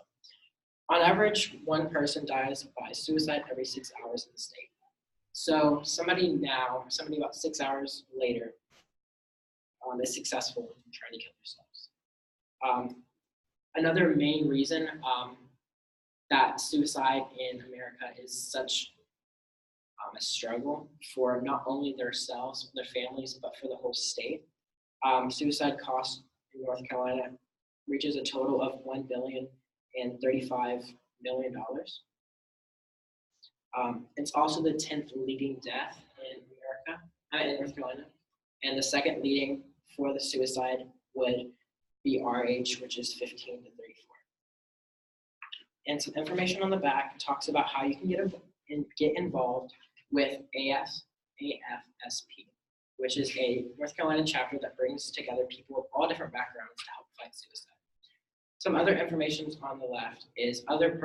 on average, one person dies by suicide every 6 hours in the state. So somebody about 6 hours later, is successful in trying to kill themselves. Another main reason that suicide in America is such a struggle for not only themselves, their families, but for the whole state. Suicide costs in North Carolina reaches a total of $1,035,000,000. It's also the 10th leading death in America, in North Carolina. And the second leading for the suicide would be our age, which is 15 to 34. And some information on the back talks about how you can get involved with AFSP, which is a North Carolina chapter that brings together people of all different backgrounds to help fight suicide. Some other information on the left is other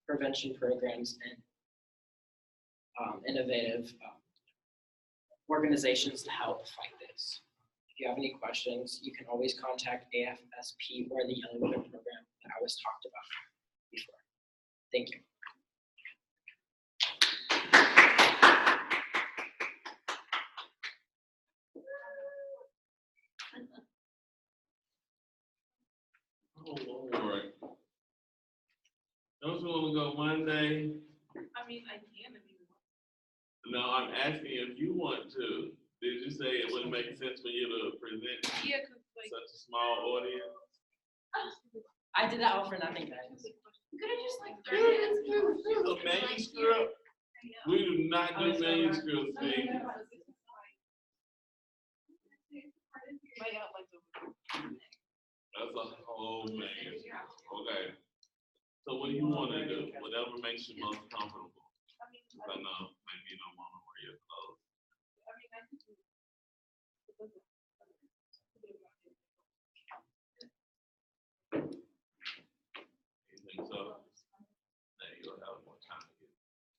prevention programs and innovative organizations to help fight this. If you have any questions, you can always contact AFSP or the Yellow Ribbon program that I was talked about before. Thank you. Oh, Lord. Don't you want to go Monday? I mean, I can if you want. No, I'm asking if you want to. Did you say it wouldn't make sense for you to present Yeah, cause like. such a small audience? I did that all for nothing, guys. Could I just like 30 minutes? A manuscript? We do not do manuscripts, Steve. That's a whole manuscript. Okay. So what do you want to do? Whatever makes you most comfortable. I know, maybe you don't want to wear your clothes. You think so? Now you'll have more time to get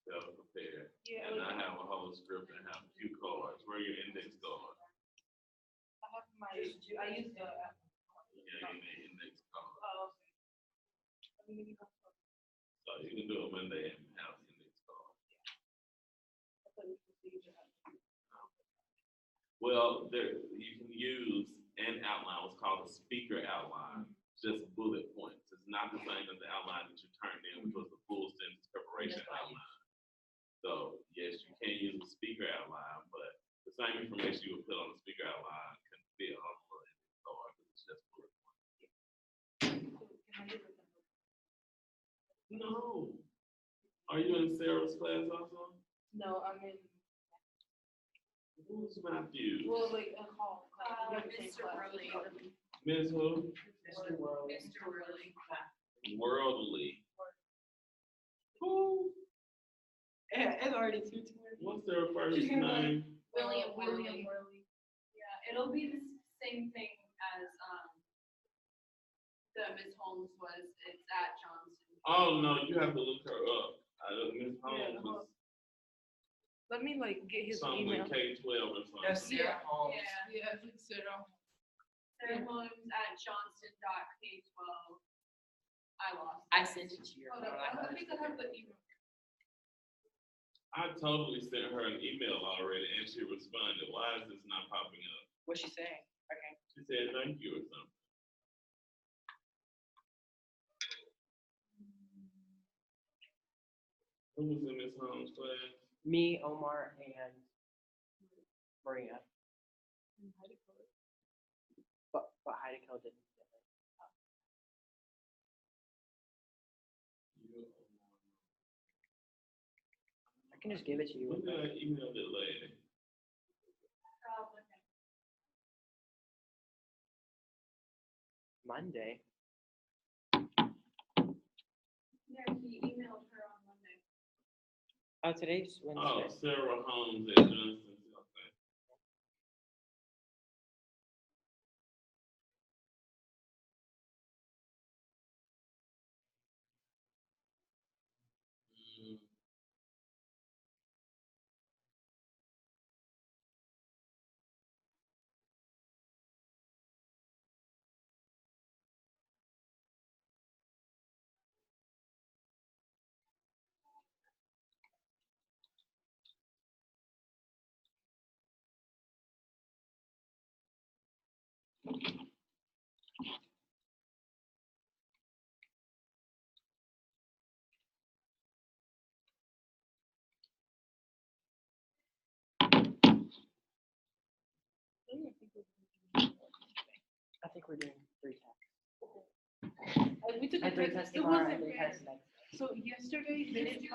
better prepared. Yeah, And I have a whole script and have cue cards. Where are your index cards? I use the. Yeah, you need index cards. So you can do it Monday and have index cards. Well, there, you can use an outline, what's called a speaker outline, just bullet points. It's not the same as the outline that you turned in, which was the full sentence preparation outline. So yes, you can use a speaker outline, but the same information you would put on the speaker outline can fit on the index card, because it's just bullet points. No. Are you in Sarah's class also? No, I'm in. Who's Matthew? Well, like a call. Mr. Worley. Ms. who? Mr. Worley. Mr. Worley. Worldly. Who? It's already 2:20. What's their first name? William Worley. Yeah, it'll be the same thing as the Miss Holmes was. It's at Johnston. Oh, no, you have to look her up. Ms. Holmes was Let me like get his something email. with K-12 or something. That's Sarah Holmes. Yeah, it's like Sarah. Sarah Holmes at Johnston.K12. I lost. I sent it to your Oh, phone. no, I think I have the email. I totally sent her an email already and she responded. Why is this not popping up? What's she saying? Okay. She said thank you or something. Who was in Ms. Holmes' class? Me, Omar, and Maria. But Heideco didn't. I can just give it to you. When did I email that lady? Monday. Yeah, he emailed her on Monday. Oh, today's Wednesday. Oh, Sarah Holmes at Johnson. Okay. Mm. I think we're doing 3 tasks. We took a test. It wasn't bad. So yesterday they didn't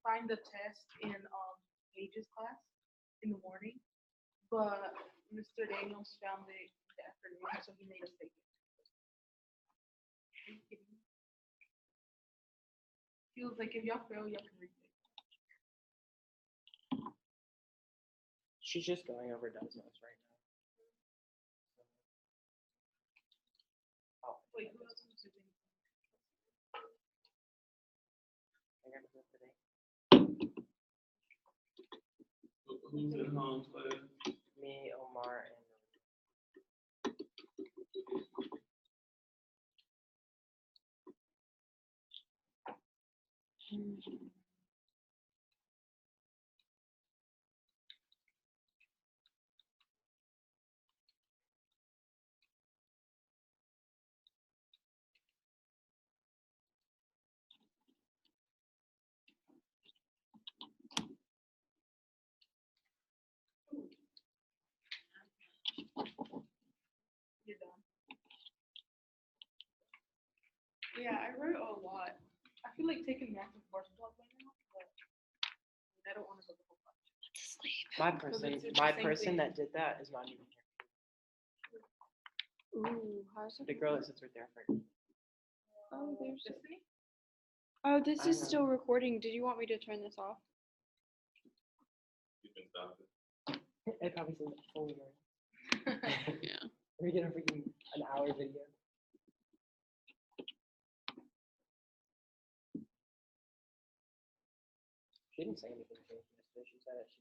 find the test in Page's class in the morning, but Mr. Daniels found it in the afternoon, so he made us take it. Are you kidding me? He was like, if y'all fail, y'all can retake. She's just going over Desmos right now. Oh, Wait, who else was doing? I gotta go today. Who's in Holmes class? Me, Omar, and You're done. Yeah, I wrote a lot. I feel like taking math and course block right now, but I don't want to go the whole bunch. my it's person, the my same person thing. that did that is not even here. Ooh, how's it? The girl that sits right there. Oh, there's. Destiny? Oh, this I is know. still recording. Did you want me to turn this off? You can stop it. It probably says fully. Yeah. We're gonna freaking an hour video. She didn't say anything to me yesterday. She said that she